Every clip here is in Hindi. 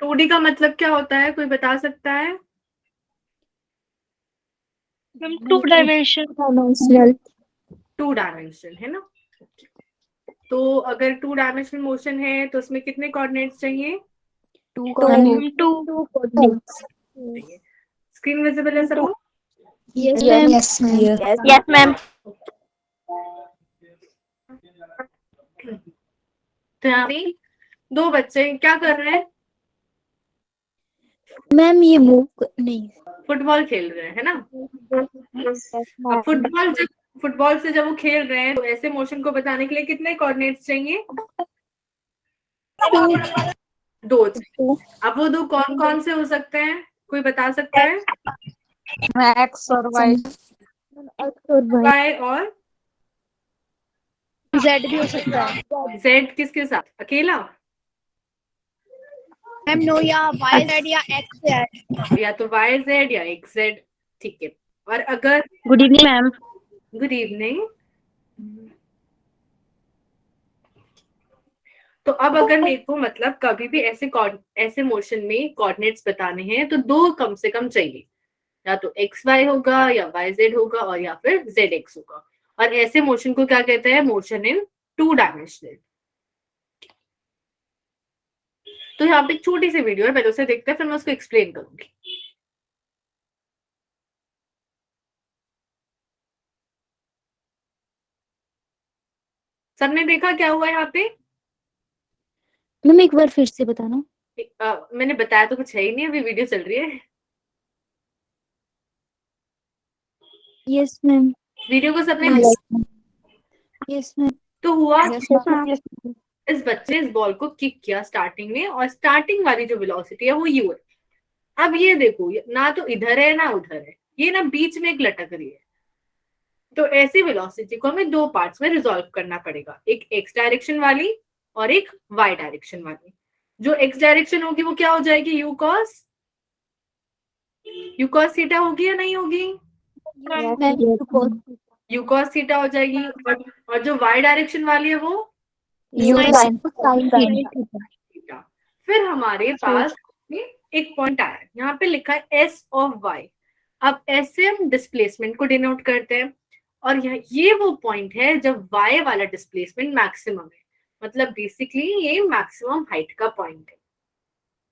2D का मतलब क्या होता है, कोई बता सकता है? Two dimensional. 2 डायमेंशन है ना। तो अगर 2 डायमेंशनल मोशन है तो उसमें कितने कोऑर्डिनेट्स चाहिए? टू स्क्रीन विजिबल है सबको? Yes ma'am. तो यहाँ पे 2 बच्चे क्या कर रहे हैं? मैम ये मूव नहीं, फुटबॉल खेल रहे हैं, है ना। अब फुटबॉल से जब वो खेल रहे हैं तो ऐसे मोशन को बताने के लिए कितने कोऑर्डिनेट्स चाहिए? 2 चाहिए। अब वो 2 कौन कौन से हो सकते हैं, कोई बता सकता है? एक्स और वाई। वाई और जेड भी हो सकता है जेड, किसके साथ, अकेला? मैम। नो, या वाई जेड या एक्स जेड। या तो वाई जेड या एक्स जेड, ठीक है। और अगर good evening ma'am. Good evening. तो अब अगर मेरे को मतलब कभी भी ऐसे मोशन में कोऑर्डिनेट्स बताने हैं तो 2 कम से कम चाहिए, या तो एक्स वाई होगा या वाई जेड होगा और या फिर जेड एक्स होगा। और ऐसे मोशन को क्या कहते हैं? Motion in 2 dimensional. तो यहाँ पे एक छोटी सी वीडियो है, पहले उसे देखते हैं फिर मैं उसको एक्सप्लेन करूंगी। सबने देखा क्या हुआ यहाँ पे? मैम एक बार फिर से बताना। मैंने बताया तो कुछ है ही नहीं, अभी वीडियो चल रही है। Yes ma'am. वीडियो को सबने यस मैम। तो हुआ यस इस बच्चे ने इस बॉल को किक किया स्टार्टिंग में, और स्टार्टिंग वाली जो वेलोसिटी है वो यू है। अब ये देखो, ना तो इधर है ना उधर है, ये ना बीच में एक लटक रही है। तो ऐसी वेलोसिटी को हमें 2 पार्ट्स में रिजॉल्व करना पड़ेगा, एक एक्स डायरेक्शन वाली और एक वाई डायरेक्शन वाली। जो एक्स डायरेक्शन होगी वो क्या हो जाएगी? यू कॉस थीटा होगी या नहीं होगी? यू कॉस थीटा हो जाएगी। और जो वाई डायरेक्शन वाली है वो थीटा। फिर हमारे पास एक पॉइंट आया, यहाँ पे लिखा है एस ऑफ वाई। अब ऐसे हम डिस्प्लेसमेंट को डिनोट करते हैं, और ये वो पॉइंट है जब वाई वाला डिस्प्लेसमेंट मैक्सिमम है, मतलब बेसिकली ये मैक्सिमम हाइट का पॉइंट है।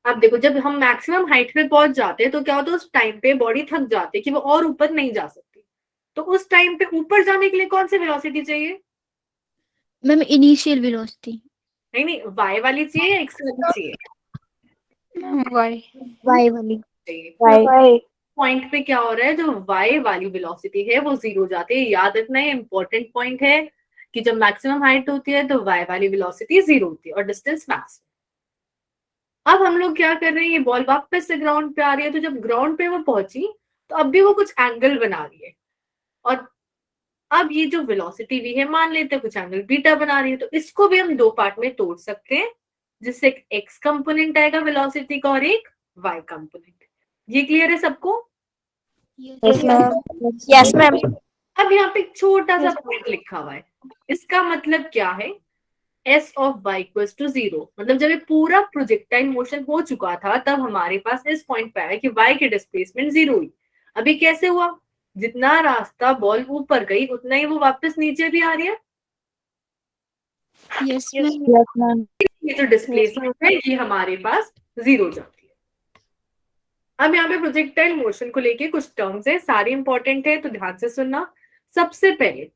अब देखो, जब हम मैक्सिमम हाइट पे पहुंच जाते हैं तो क्या होता है, उस टाइम पे बॉडी थक जाती है कि वो और ऊपर नहीं जा सकती। तो उस टाइम पे ऊपर जाने के लिए कौन सी वेलोसिटी चाहिए? Ma'am initial velocity. नहीं नहीं, वाई वाली चाहिए या एक्स वाली चाहिए? वाई वाली। चाहिए। पॉइंट पे क्या हो रहा है, जो वाई वाली वेलोसिटी है वो 0 हो जाती है। याद रखना है, इंपॉर्टेंट पॉइंट है कि जब मैक्सिमम हाइट होती है तो वाई वाली वेलोसिटी 0 होती है और डिस्टेंस मैक्स। अब हम लोग क्या कर रहे हैं, ये बॉल वापस से ग्राउंड पे आ रही है, तो जब ग्राउंड पे वो पहुंची तो अब भी वो कुछ एंगल बना रही है। और अब ये जो वेलोसिटी भी है, मान लेते हैं कुछ एंगल बीटा बना रही है, तो इसको भी हम 2 पार्ट में तोड़ सकते हैं, जिससे एक एक्स कंपोनेंट आएगा वेलोसिटी का और एक वाई कंपोनेंट। ये क्लियर है सबको? Yes ma'am. अब यहाँ पे एक छोटा सा पॉइंट लिखा हुआ है, इसका मतलब क्या है? S of y equals to 0, मतलब जब ये पूरा प्रोजेक्टाइल मोशन हो चुका था तब हमारे पास इस पॉइंट पे आया कि वाई की डिस्प्लेसमेंट 0 हुई। अभी कैसे हुआ? जितना रास्ता बॉल ऊपर गई उतना ही वो वापस नीचे भी आ रही है। Yes ma'am. ये जो डिस्प्लेसमेंट है ये हमारे पास 0 हो जाती है। अब यहाँ पे प्रोजेक्टाइल मोशन को लेके कुछ टर्म्स है, सारे इंपॉर्टेंट है तो ध्यान से सुनना। सबसे पहले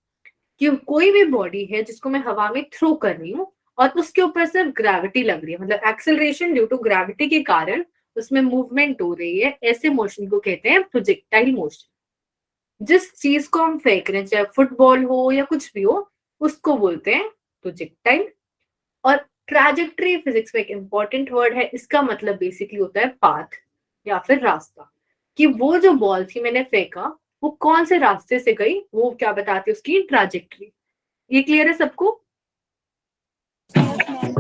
कि कोई भी बॉडी है जिसको मैं हवा में थ्रो कर रही हूँ और उसके ऊपर सिर्फ ग्रेविटी लग रही है, मतलब एक्सेलरेशन ड्यू टू ग्रेविटी के कारण उसमें मूवमेंट हो रही है, ऐसे मोशन को कहते हैं प्रोजेक्टाइल मोशन। जिस चीज को हम फेंक रहे हैं, चाहे फुटबॉल हो या कुछ भी हो, उसको बोलते हैं प्रोजेक्टाइल। और ट्रैजेक्टरी फिजिक्स में एक इंपॉर्टेंट वर्ड है, इसका मतलब बेसिकली होता है पाथ या फिर रास्ता, कि वो जो बॉल थी मैंने फेंका वो कौन से रास्ते से गई, वो क्या बताती है उसकी ट्रैजेक्टरी। ये क्लियर है सबको?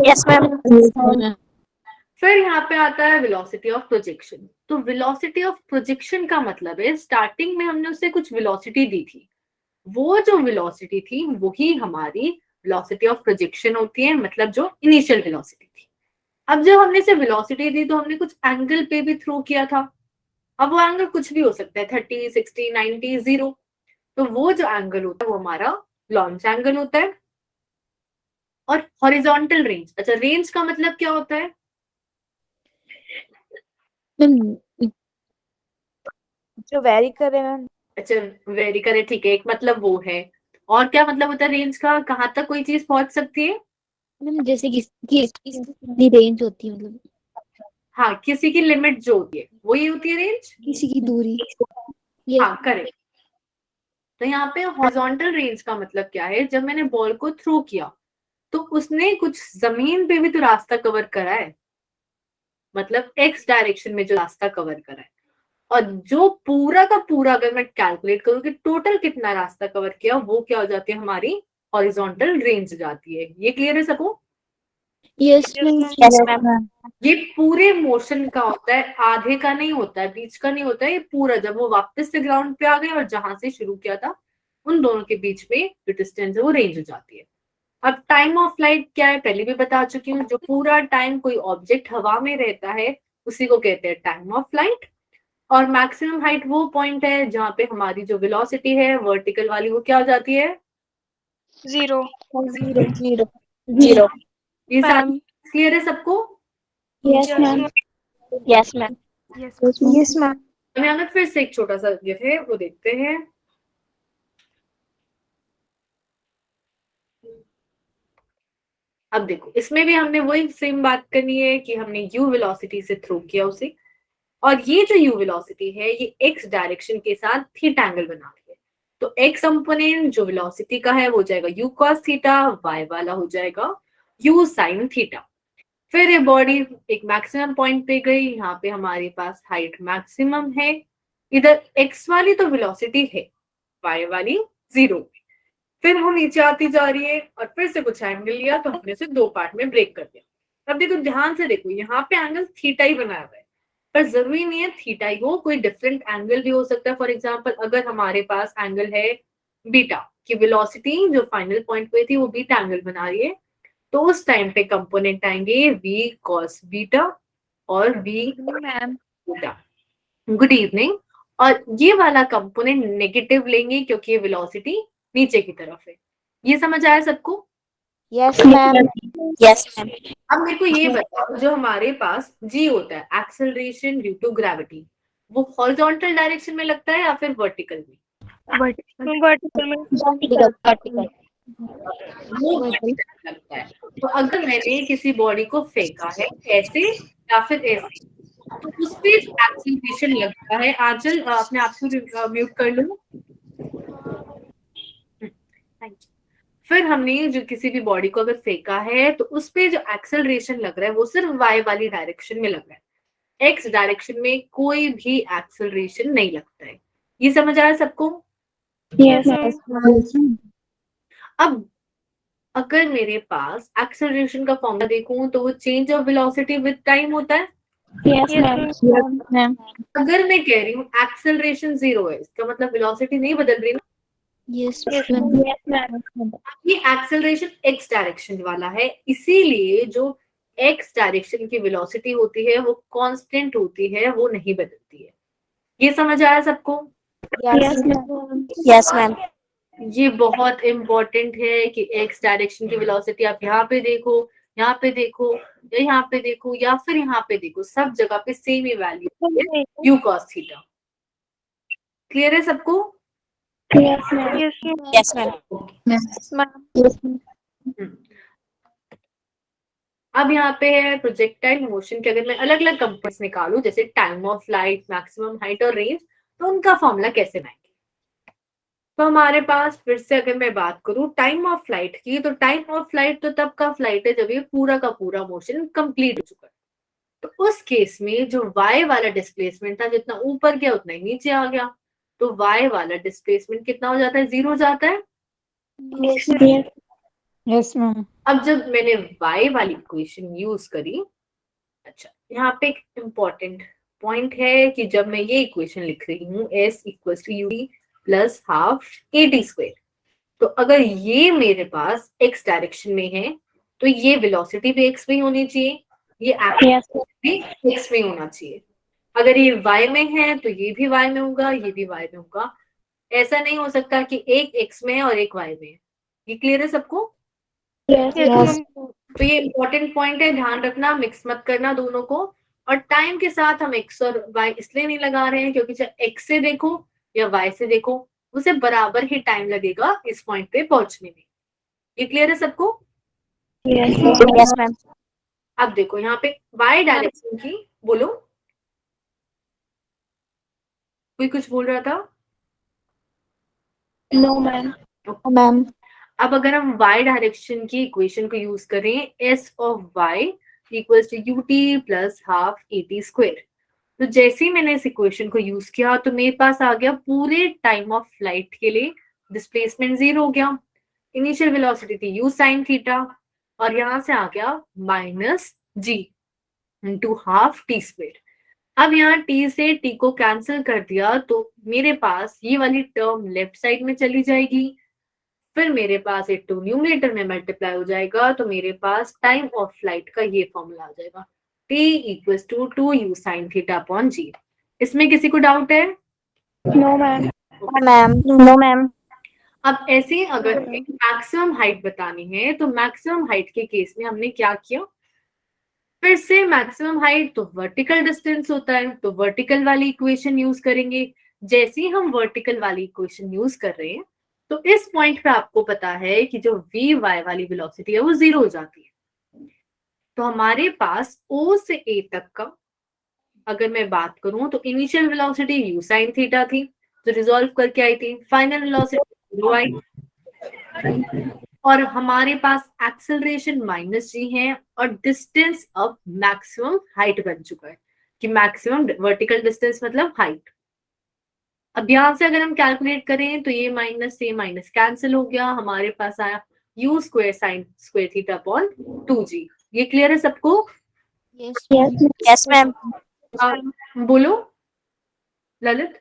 Yes ma'am. फिर यहाँ पे आता है वेलोसिटी ऑफ प्रोजेक्शन। तो वेलोसिटी ऑफ प्रोजेक्शन का मतलब है स्टार्टिंग में हमने उसे कुछ वेलोसिटी दी थी, वो जो वेलोसिटी थी वही हमारी वेलोसिटी ऑफ प्रोजेक्शन होती है, मतलब जो इनिशियल वेलोसिटी थी। अब जब हमने सिर्फ वेलोसिटी दी तो हमने कुछ एंगल पे भी थ्रो किया था। अब वो एंगल कुछ भी हो सकता है, 30, 60, 90, 0। तो वो जो एंगल होता है वो हमारा लॉन्च एंगल होता है। और हॉरिजॉन्टल रेंज, अच्छा रेंज का मतलब क्या होता है? मैम जो वेरी करे मैम। अच्छा वेरी करे, ठीक है, एक मतलब वो है। और क्या मतलब होता है रेंज का, कहाँ तक कोई चीज पहुंच सकती है? मैम जैसे कितनी रेंज होती है, मतलब हाँ, किसी की लिमिट जो होती है वही होती है रेंज। किसी की दूरी। ये हाँ करेक्ट। तो यहाँ पे हॉरिजॉन्टल रेंज का मतलब क्या है, जब मैंने बॉल को थ्रो किया तो उसने कुछ जमीन पे भी तो रास्ता कवर करा है, मतलब एक्स डायरेक्शन में जो रास्ता कवर करा है। और जो पूरा का पूरा अगर मैं कैलकुलेट करूं कि टोटल कितना रास्ता कवर किया, वो क्या हो जाती है, हमारी हॉरिजॉन्टल रेंज जाती है। ये क्लियर है सबको? Yes ma'am. Yes ma'am. ये पूरे मोशन का होता है, आधे का नहीं होता है, बीच का नहीं होता है, ये पूरा जब वो वापस से ग्राउंड पे आ गए और जहां से शुरू किया था उन दोनों के बीच में जो डिस्टेंस है वो रेंज हो जाती है। अब टाइम ऑफ फ्लाइट क्या है, पहले भी बता चुकी हूँ, जो पूरा टाइम कोई ऑब्जेक्ट हवा में रहता है उसी को कहते हैं टाइम ऑफ फ्लाइट। और मैक्सिमम हाइट वो पॉइंट है जहां पे हमारी जो वेलोसिटी है वर्टिकल वाली वो क्या हो जाती है? 0। जीरो। जीरो। ये सारी मैम। क्लियर है सबको? Yes ma'am. Yes ma'am. Yes ma'am. हम यहाँ पे फिर से एक छोटा सा जो है वो देखते हैं। अब देखो इसमें भी हमने वही सेम बात करनी है कि हमने यू वेलोसिटी से थ्रो किया उसे, और ये जो यू वेलोसिटी है ये एक्स डायरेक्शन के साथ थीटा एंगल बना रही है। तो एक्स कंपोनेंट जो वेलोसिटी का है वो जाएगा यू कॉस थीटा, वाई वाला हो जाएगा यू साइन थीटा। फिर ये बॉडी एक मैक्सिमम पॉइंट पे गई, यहाँ पे हमारे पास हाइट मैक्सिमम है, इधर एक्स वाली तो वेलोसिटी है, वाई वाली 0। फिर वो नीचे आती जा रही है और फिर से कुछ एंगल लिया तो हमने से दो पार्ट में ब्रेक कर दिया। अब देखो ध्यान से देखो, यहाँ पे एंगल थीटा ही बनाया हुआ है, पर जरूरी नहीं है थीटा ही हो, कोई डिफरेंट एंगल भी हो सकता है। फॉर एग्जाम्पल अगर हमारे पास एंगल है बीटा की, वेलोसिटी जो फाइनल पॉइंट पे थी वो बीटा एंगल बना रही है, तो उस टाइम पे कंपोनेंट आएंगे v cos बीटा और v ma'am. Beta. Good evening. और ये वाला कंपोनेंट नेगेटिव लेंगे क्योंकि ये वेलोसिटी नीचे की तरफ है। ये समझ आया सबको? Yes ma'am. Yes ma'am. अब मेरे को ये बताओ, जो हमारे पास g होता है एक्सेलरेशन ड्यू टू ग्रेविटी, वो हॉरिजॉन्टल डायरेक्शन में लगता है या फिर वर्टिकल में? वर्टिकल में। वर्टिकल। वो vertical में लगता है। तो अगर मैंने किसी बॉडी को फेंका है ऐसे या फिर ऐसे, तो उस पे एक्सीलरेशन लगता है। आंचल अपने आप को म्यूट कर लो। Thank you. फिर हमने जो किसी भी बॉडी को अगर फेंका है तो उस पे जो एक्सेलरेशन लग रहा है वो सिर्फ वाई वाली डायरेक्शन में लग रहा है, एक्स डायरेक्शन में कोई भी एक्सेलरेशन नहीं लगता है। ये समझ आया सबको? Yes ma'am. अब अगर मेरे पास एक्सेलरेशन का फॉर्मूला देखूं तो वो change of velocity with time होता है। Yes ma'am. अगर मैं कह रही हूँ एक्सेलरेशन 0 है, इसका मतलब वेलोसिटी नहीं बदल रही ना। Yes yes ma'am. ये एक्सेलरेशन एक्स डायरेक्शन वाला है, इसीलिए जो एक्स डायरेक्शन की वेलोसिटी होती है वो कांस्टेंट होती है, वो नहीं बदलती है। ये समझ आया सबको? Yes ma'am. Yes ma'am. ये बहुत इंपॉर्टेंट है कि एक्स डायरेक्शन की वेलोसिटी आप यहाँ पे देखो, यहाँ पे देखो, या यहाँ पे देखो, या फिर यहाँ पे देखो, सब जगह पे सेम ही वैल्यू है यू कॉस थीटा। क्लियर है सबको? Yes ma'am. Yes ma'am. अब यहाँ पे है प्रोजेक्टाइल मोशन के, अगर मैं अलग अलग कंपोनेंट्स निकालूं जैसे time of flight, maximum height और रेंज, तो उनका फॉर्मूला कैसे बनाएंगे? तो हमारे पास फिर से अगर मैं बात करूं टाइम ऑफ फ्लाइट की, तो टाइम ऑफ फ्लाइट तो तब का फ्लाइट है जब ये पूरा का पूरा मोशन कंप्लीट हो चुका है। तो उस केस में जो y वाला डिस्प्लेसमेंट था, जितना ऊपर गया उतना ही नीचे आ गया, तो y वाला डिस्प्लेसमेंट कितना हो जाता है? 0 हो जाता है। Yes ma'am. अब जब मैंने y वाली इक्वेशन यूज करी, अच्छा यहाँ पे एक इम्पॉर्टेंट पॉइंट है कि जब मैं ये इक्वेशन लिख रही हूँ s equal to u plus half at square, तो अगर ये मेरे पास x डायरेक्शन में है तो ये वेलोसिटी भी x में होनी चाहिए, ये Yes, ma'am. भी x में होना चाहिए। अगर ये y में है तो ये भी y में होगा, ये भी y में होगा। ऐसा नहीं हो सकता कि एक x में है और एक y में है। ये क्लियर है सबको? Yes, Yes. ma'am. तो ये इंपॉर्टेंट पॉइंट है, ध्यान रखना, मिक्स मत करना दोनों को। और टाइम के साथ हम x और y इसलिए नहीं लगा रहे हैं क्योंकि चाहे x से देखो या y से देखो, उसे बराबर ही टाइम लगेगा इस पॉइंट पे पहुंचने में। ये क्लियर है सबको? Yes, ma'am. Yes, ma'am. अब देखो यहाँ पे y डायरेक्शन की, बोलो, कोई कुछ बोल रहा था? No, ma'am. Ma'am. अब अगर हम y डायरेक्शन की इक्वेशन को यूज करें, s of y equals to ut plus half at square, तो जैसे ही मैंने इस इक्वेशन को यूज किया तो मेरे पास आ गया पूरे टाइम ऑफ फ्लाइट के लिए डिस्प्लेसमेंट 0 हो गया। इनिशियल वेलोसिटी थी u साइन थीटा, और यहां से आ गया minus g into half T square. अब यहाँ t से t को कैंसिल कर दिया तो मेरे पास ये वाली टर्म लेफ्ट साइड में चली जाएगी, फिर मेरे पास एक टू न्यूमरेटर में मल्टीप्लाई हो जाएगा, तो मेरे पास टाइम ऑफ फ्लाइट का ये फॉर्मूला आ जाएगा, t equals to 2u sine theta upon g। इसमें किसी को डाउट है? No, ma'am. Ma'am. No, ma'am. अब ऐसे ही अगर मैक्सिमम हाइट बतानी है तो मैक्सिमम हाइट के केस में हमने क्या किया, फिर से मैक्सिमम हाइट तो वर्टिकल डिस्टेंस होता है, तो वर्टिकल वाली इक्वेशन यूज करेंगे। जैसे ही हम वर्टिकल वाली इक्वेशन यूज कर रहे हैं तो इस पॉइंट पे आपको पता है कि जो वी वाई वाली वेलोसिटी है वो 0 हो जाती है। तो हमारे पास O से A तक का अगर मैं बात करूं तो initial velocity u sine theta थी, जो रिजॉल्व करके आई थी, फाइनल वेलोसिटी 0 आई, और हमारे पास एक्सेलरेशन माइनस जी है, और डिस्टेंस अब मैक्सिमम हाइट बन चुका है कि मैक्सिमम वर्टिकल डिस्टेंस मतलब हाइट। अब यहां से अगर हम कैलकुलेट करें तो ये माइनस से माइनस कैंसिल हो गया, हमारे पास आया u square sine square theta upon 2g। ये क्लियर है सबको? Yes. Yes, ma'am. Yes, ma'am. बोलो ललित।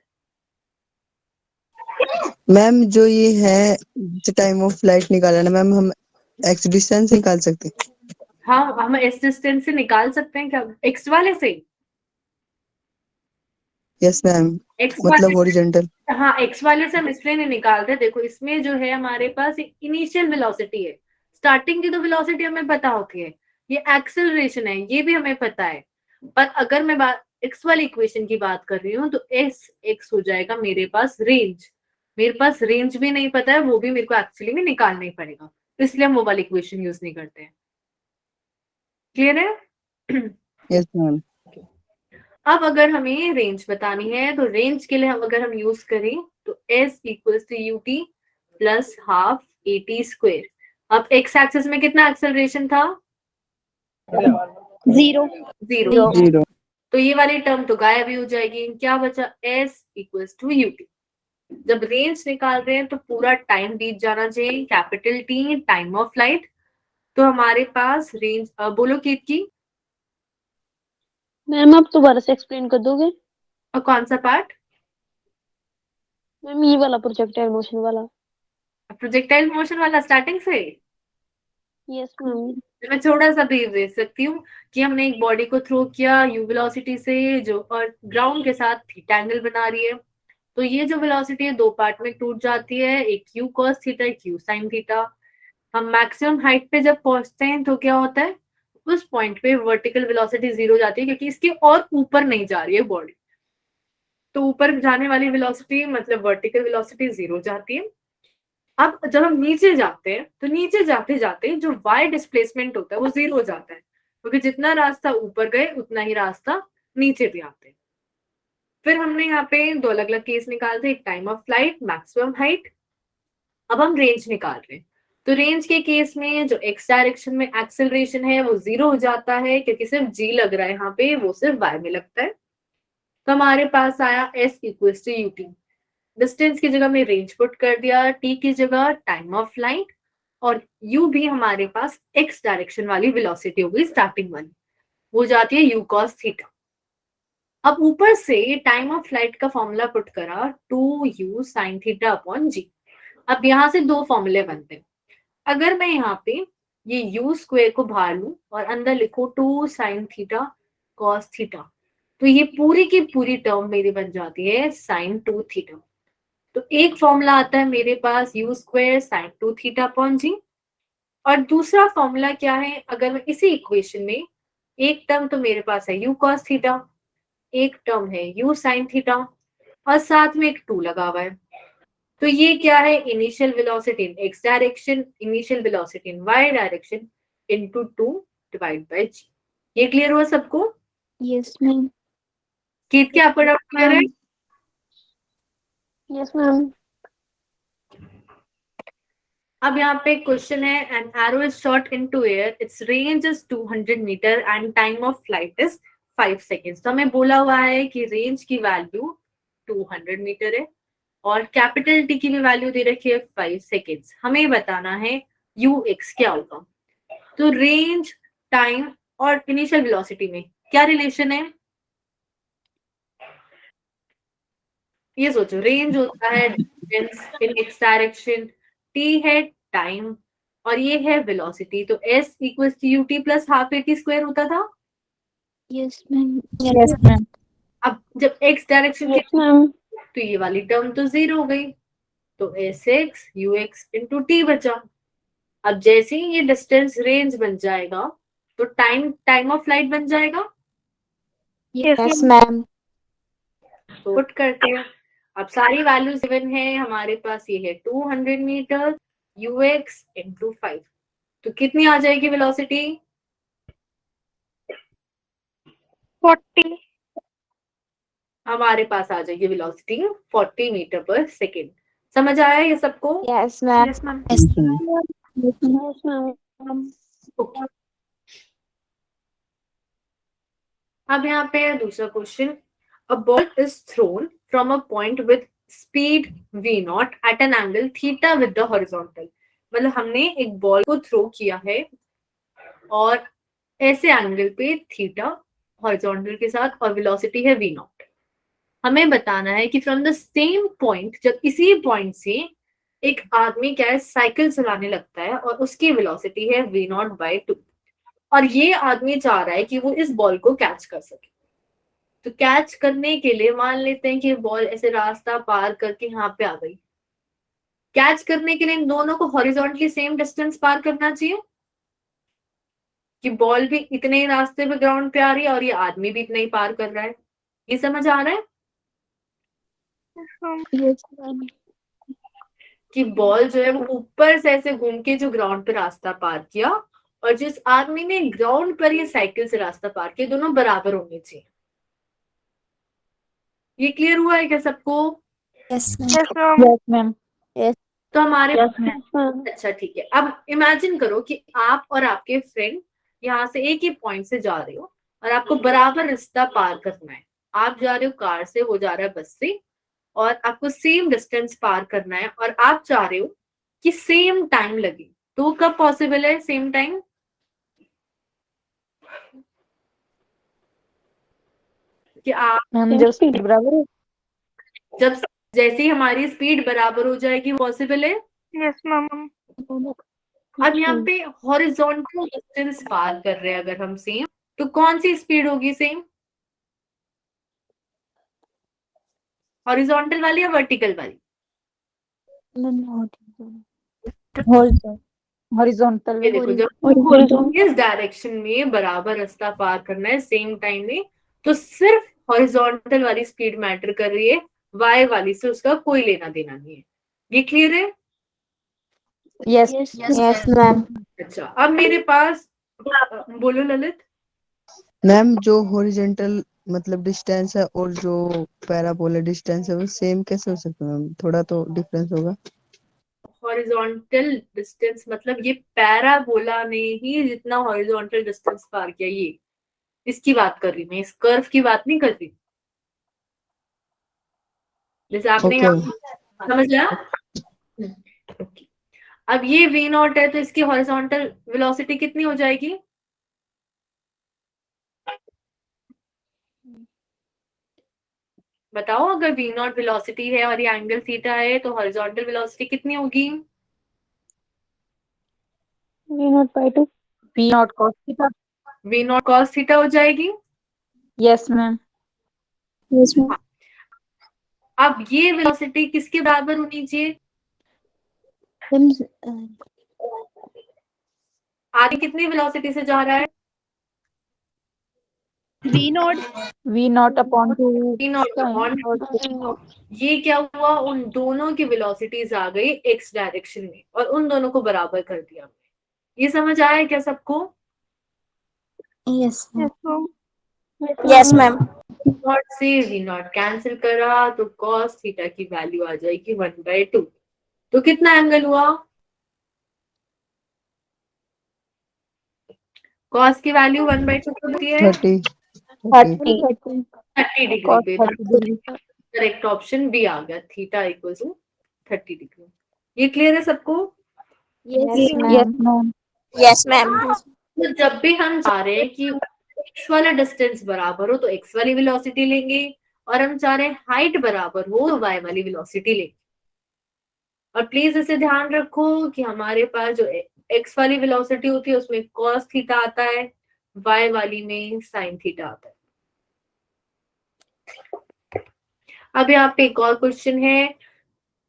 मैम जो ये है टाइम ऑफ फ्लाइट निकाला ना मैम, हम एक्स डिस्टेंस निकाल सकते हैं? हाँ, हम इस डिस्टेंस से निकाल सकते हैं क्या, एक्स वाले से? यस मैम, एक्स मतलब वाले, हॉरिजॉन्टल। हाँ एक्स वाले से हम इसलिए नहीं निकालते, देखो इसमें जो है हमारे पास इनिशियल वेलोसिटी है, स्टार्टिंग की तो वेलोसिटी हमें पता होती है, ये एक्सेलरेशन है ये भी हमें पता है, पर अगर मैं बात एक्स वाली इक्वेशन की बात कर रही हूँ तो एस एक्स हो जाएगा मेरे पास रेंज। मेरे पास रेंज भी नहीं पता है, वो भी मेरे को एक्चुअली में निकालना ही पड़ेगा, तो इसलिए हम वो वाली इक्वेशन यूज नहीं करते हैं। क्लियर है? Yes ma'am. अब अगर हमें रेंज बतानी है तो रेंज के लिए हम अगर हम यूज करें तो s equals to ut plus half at square. अब x एक्सिस में कितना एक्सेलरेशन था? 0. 0। जीरो। तो ये वाली टर्म तो गायब ही हो जाएगी, क्या बचा? s equals to ut। जब रेंज निकाल रहे हैं तो पूरा टाइम बीत जाना चाहिए, capital T time of flight. तो हमारे पास रेंज, बोलो कीट की, मैम आप दोबारा से एक्सप्लेन कर दोगे? और कौन सा पार्ट? मैम ये वाला प्रोजेक्टाइल मोशन वाला। प्रोजेक्टाइल मोशन वाला स्टार्टिंग से। Yes ma'am. मैं थोड़ा सा भी दे सकती हूँ कि हमने एक बॉडी को थ्रो किया यू वेलोसिटी से, जो और ग्राउंड के साथ थीटा एंगल बना रही है, तो ये जो वेलोसिटी है दो पार्ट में टूट जाती है, एक यू कॉस थीटा, एक यू साइन थीटा। हम मैक्सिमम हाइट पे जब पहुंचते हैं तो क्या होता है, उस पॉइंट पे वर्टिकल वेलोसिटी 0 हो जाती है क्योंकि इसके और ऊपर नहीं जा रही है बॉडी, तो ऊपर जाने वाली वेलोसिटी मतलब वर्टिकल वेलोसिटी 0 हो जाती है। अब जब हम नीचे जाते हैं तो नीचे जाते जाते जो y डिस्प्लेसमेंट होता है वो 0 हो जाता है, क्योंकि जितना रास्ता ऊपर गए उतना ही रास्ता नीचे भी आते हैं। फिर हमने यहाँ पे दो अलग अलग केस निकालते, एक time of flight, maximum height. अब हम रेंज निकाल रहे हैं, तो रेंज के केस में जो x डायरेक्शन में एक्सेलरेशन है वो 0 हो जाता है क्योंकि सिर्फ g लग रहा है यहाँ पे, वो सिर्फ y में लगता है। तो हमारे पास आया s equals to ut, distance की जगह में रेंज पुट कर दिया, t की जगह टाइम ऑफ फ्लाइट, और u भी हमारे पास x डायरेक्शन वाली वेलोसिटी होगी स्टार्टिंग वाली, वो जाती है u cos थीटा। अब ऊपर से टाइम ऑफ फ्लाइट का फॉर्मूला पुट करा 2u sin theta upon g। अब यहाँ से दो फॉर्मूले बनते हैं, अगर मैं यहाँ पे ये u स्क्वायर को बाहर लूं और अंदर लिखो 2 sin थीटा cos थीटा, तो ये पूरी की पूरी टर्म मेरी बन जाती है sin 2 थीटा। तो एक फॉर्मूला आता है मेरे पास u square sin 2 theta upon g, और दूसरा फॉर्मूला क्या है, अगर मैं इसी इक्वेशन में एक टर्म तो मेरे पास है u cos थीटा, एक टर्म है u sin थीटा, और साथ में एक 2 लगा हुआ है। तो ये क्या है, initial velocity in x direction, initial velocity in y direction into 2 divide by g। ये क्लियर हुआ सबको? Yes ma'am. कित क्या पर क्लियर है? Yes ma'am. अब यहाँ पे क्वेश्चन है, an arrow is shot into air, its range is 200 metre and time of flight is 5 seconds. तो हमें बोला हुआ है कि रेंज की वैल्यू 200 मीटर है और कैपिटल टी की भी वैल्यू दे रखी है 5 सेकेंड्स। हमें बताना है यू एक्स क्या होगा। तो रेंज, टाइम और इनिशियल वेलोसिटी में क्या रिलेशन है, ये सोचो। रेंज होता है distance in x direction, t है टाइम, और ये है वेलोसिटी। तो s equals to u t plus half a t square होता था। Yes ma'am. Yes ma'am. अब जब x डायरेक्शन यस मैम। तो ये वाली टर्म तो जीरो हो गई, तो S x you x into T बचा। अब जैसे ही ये डिस्टेंस रेंज बन जाएगा तो टाइम ऑफ फ्लाइट बन जाएगा। Yes ma'am. तो पुट करते हैं। अब सारी वैल्यूज गिवन है हमारे पास, ये है 200 मीटर यू एक्स इंटू 5, तो कितनी आ जाएगी वेलोसिटी? 40। हमारे पास आ जाएगी वेलोसिटी 40 मीटर पर सेकेंड। समझ आया ये सबको? Yes ma'am. Yes ma'am. Yes ma'am. Yes ma'am. Okay. अब यहाँ पे है दूसरा question, a ball is throne from a point with speed v not at an angle theta with the horizontal. मतलब हमने एक बॉल को थ्रो किया है और ऐसे एंगल पे थीटा हॉरिजॉन्टल के साथ, और वेलोसिटी है v नॉट। हमें बताना है कि फ्रॉम द सेम पॉइंट, जब इसी पॉइंट से एक आदमी क्या है साइकिल चलाने लगता है और उसकी वेलोसिटी है v नॉट बाई 2, और ये आदमी चाह रहा है कि वो इस बॉल को कैच कर सके। तो कैच करने के लिए मान लेते हैं कि बॉल ऐसे रास्ता पार करके यहाँ पे आ गई। कैच करने के लिए इन दोनों को हॉरिजॉन्टली सेम डिस्टेंस पार करना चाहिए, कि बॉल भी इतने ही रास्ते पे ग्राउंड पे आ रही है और ये आदमी भी इतना ही पार कर रहा है। ये समझ आ रहा है यस मैम। कि बॉल जो है वो ऊपर से ऐसे घूम के जो ग्राउंड पे रास्ता पार किया, और जिस आदमी ने ग्राउंड पर ये साइकिल से रास्ता पार किया, दोनों बराबर होने चाहिए। ये क्लियर हुआ है क्या सबको? Yes ma'am. तो हमारे यस मैम। अच्छा ठीक है। अब इमेजिन करो कि आप और आपके फ्रेंड यहाँ से एक ही पॉइंट से जा रहे हो और आपको बराबर रास्ता पार करना है। आप जा रहे हो कार से, वो जा रहा है बस से, और आपको सेम डिस्टेंस पार करना है और आप चाह रहे हो कि सेम टाइम लगे। तो कब पॉसिबल है सेम टाइम? कि आप मैम जब स्पीड बराबर है। जब जैसे ही हमारी स्पीड बराबर हो जाएगी पॉसिबल है। Yes ma'am. अब यहाँ पे हॉरिजॉन्टल डिस्टेंस पार कर रहे हैं अगर हम सेम, तो कौन सी स्पीड होगी सेम, हॉरिजॉन्टल वाली या वर्टिकल वाली? हॉरिजॉन्टल। ये देखो, जब इस डायरेक्शन में बराबर रास्ता पार करना है सेम टाइम में, तो सिर्फ हॉरिजॉन्टल वाली स्पीड मैटर कर रही है, वाई वाली से उसका कोई लेना देना नहीं है। ये क्लियर है? Yes yes ma'am. अच्छा, अब मेरे पास बोलो ललित। मैम जो हॉरिजॉन्टल मतलब डिस्टेंस है और जो पैराबोला डिस्टेंस है वो सेम कैसे हो सकता है मैम? थोड़ा तो डिफरेंस होगा। हॉरिजॉन्टल डिस्टेंस मतलब ये पैराबोला ने ही जितना हॉरिजॉन्टल डिस्टेंस पार किया, ये इसकी बात कर रही, मैं इस कर्व की बात नहीं कर रही। जैसे आपने ओके यहाँ समझ लिया। ओके। अब ये v नॉट है तो इसकी हॉरिजॉन्टल वेलोसिटी कितनी हो जाएगी? बताओ, अगर v नॉट वेलोसिटी है और ये एंगल थीटा है तो हॉरिजॉन्टल वेलोसिटी कितनी होगी? V naught by 2. V naught cos theta. V not cos theta हो जाएगी। Yes, ma'am. Yes, ma'am. अब ये वेलोसिटी किसके बराबर होनी चाहिए? मैम आगे कितनी वेलोसिटी से जा रहा है? V naught. V naught upon 2 V not upon, ये क्या हुआ, उन दोनों की वेलोसिटीज आ गई एक्स डायरेक्शन में और उन दोनों को बराबर कर दिया। ये समझ आया क्या सबको? Yes Yes, ma'am. Yes, ma'am. Not से वी नॉट कैंसिल करा तो cos थीटा की वैल्यू आ जाएगी 1/2। तो कितना एंगल हुआ? cos की वैल्यू 1/2 होती है 30 30 डिग्री cos पे। 30 degree. करेक्ट ऑप्शन बी आ गया, थीटा इक्वल टू 30 डिग्री। ये क्लियर है सबको? Yes, ma'am. Yes, ma'am. तो जब भी हम चाह रहे हैं कि x वाला डिस्टेंस बराबर हो तो x वाली वेलोसिटी लेंगे, और हम चाह रहे हैं हाइट बराबर हो तो y वाली वेलोसिटी लेंगे। और प्लीज इसे ध्यान रखो कि हमारे पास जो x वाली वेलोसिटी होती है उसमें cos थीटा आता है, y वाली में sin थीटा आता है। अब यहाँ पे एक और क्वेश्चन है,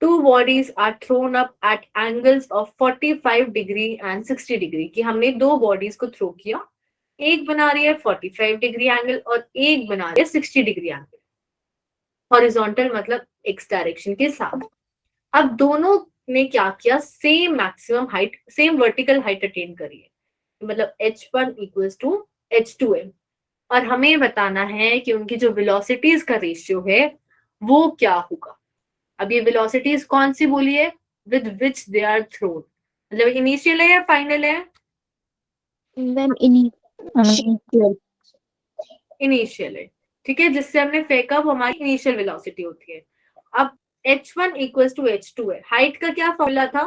two bodies are thrown up at angles of 45 degree and 60 degree, कि हमने दो बॉडीज को थ्रो किया, एक बना रही है 45 डिग्री एंगल और एक बना रही है 60 डिग्री एंगल, हॉरिजॉन्टल मतलब एक्स डायरेक्शन के साथ। अब दोनों ने क्या किया, same maximum height, same vertical height attain करी है, मतलब h1 इक्वल्स टू h2m, और हमें बताना है कि उनकी जो वेलोसिटीज का रेशियो है वो क्या होगा। अब ये वेलोसिटीज कौन सी बोली है, with which they are thrown, मतलब इनिशियल है या फाइनल है? मैम इनिशियल है, ठीक है, जिससे हमने फेंका वो हमारी इनिशियल वेलोसिटी होती है। अब h1 इक्वल्स टू h2 है। हाइट का क्या फॉर्मूला था?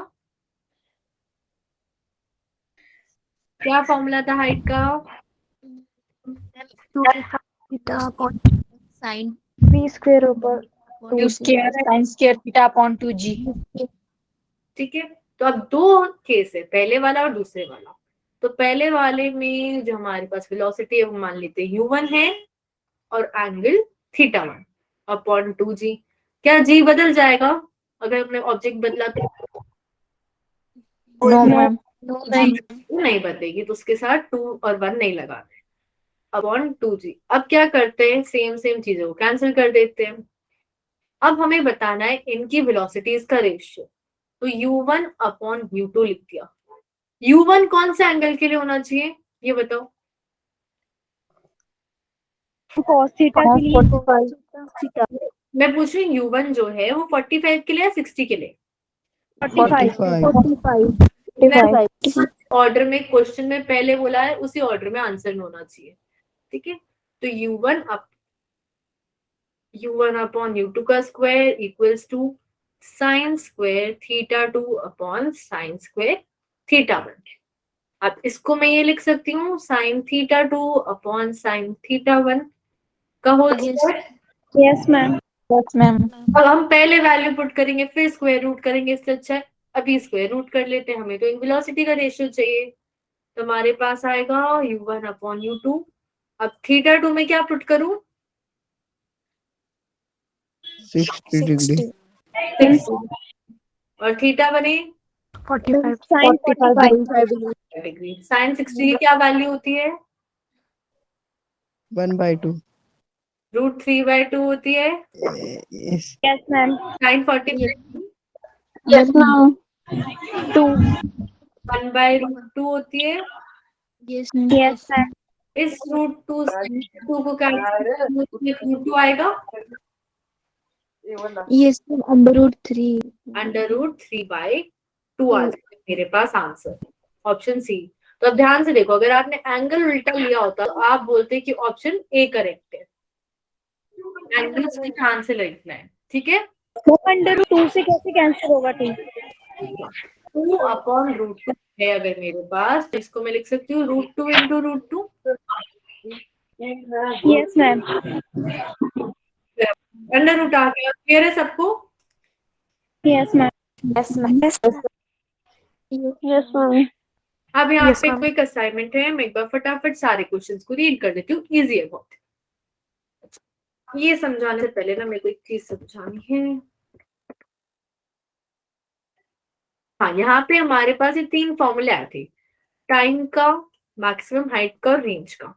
क्या फॉर्मूला था हाइट का? साइन V square ऊपर 2 square sin square theta upon 2g. ठीक है, तो अब दो केस है, पहले वाला और दूसरे वाला। तो पहले वाले में जो हमारे पास वेलोसिटी है वो मान लेते हैं u1 है और एंगल θ1 अपॉन 2g। क्या g बदल जाएगा अगर हमने ऑब्जेक्ट बदला तो? No, ma'am. जी नहीं बदलेगी, तो उसके साथ 2 और 1 नहीं लगाना है, अपॉन 2g। अब क्या करते हैं, सेम सेम चीजों को कैंसिल कर देते हैं। अब हमें बताना है इनकी वेलोसिटीज का रेशियो, तो u1 अपॉन u2 लिख दिया। u1 कौन से एंगल के लिए होना चाहिए ये बताओ? cos theta के लिए 45. मैं पूछ रही हूँ u1 जो है वो 45 के लिए या 60 के लिए? 45. 45. ऑर्डर में क्वेश्चन में पहले बोला है उसी ऑर्डर में आंसर होना चाहिए, ठीक है। तो u1 अपॉन u2 का square equals to sine square θ2 upon sine square θ1। अब इसको मैं ये लिख सकती हूँ साइन θ2 अपॉन साइन θ1 का whole square. Yes, ma'am. Yes, ma'am. अब हम पहले वैल्यू पुट करेंगे फिर स्क्वायर रूट करेंगे, इससे अच्छा है अभी स्क्वायर रूट कर लेते हैं, हमें तो एक वेलोसिटी का रेशियो चाहिए। तो हमारे पास आएगा u1 अपॉन u2। अब θ2 में क्या पुट करूं? 60 डिग्री और थीटा बने 45. Sin 45. डिग्री। साइन 60 की क्या वैल्यू होती है? 1/2 √3/2 होती है। yes Yes, ma'am. Sign 45 Yes, ma'am. 2. 1/√2 होती है। Yes Yes, ma'am. इस √2 को कैंसिल √2 आएगा, यस √3 √3/2 आ जाएगा मेरे पास आंसर, ऑप्शन सी। तो अब ध्यान से देखो, अगर आपने एंगल उल्टा लिया होता तो आप बोलते कि ऑप्शन ए करेक्ट है। एंगल से ध्यान से लिखना है, ठीक है। वो √2 से कैसे कैंसिल होगा? ठीक. 2 अपॉन √2 है अगर मेरे पास, तो इसको मैं लिख सकती हूँ √2 into √2। Yes, ma'am. Under root आ गया। क्लियर है सबको? Yes, ma'am. Yes, ma'am. Yes, ma'am. अब यहाँ Yes, पे ma'am. क्विक असाइनमेंट है, मैं एक बार फटाफट सारे क्वेश्चंस को रीड कर देती हूँ, इजी है बहुत। ये समझाने से पहले ना मेरे को एक चीज समझानी है। हाँ, यहाँ पे हमारे पास ये 3 फॉर्मूले आए थे, टाइम का, मैक्सिमम हाइट का और रेंज का।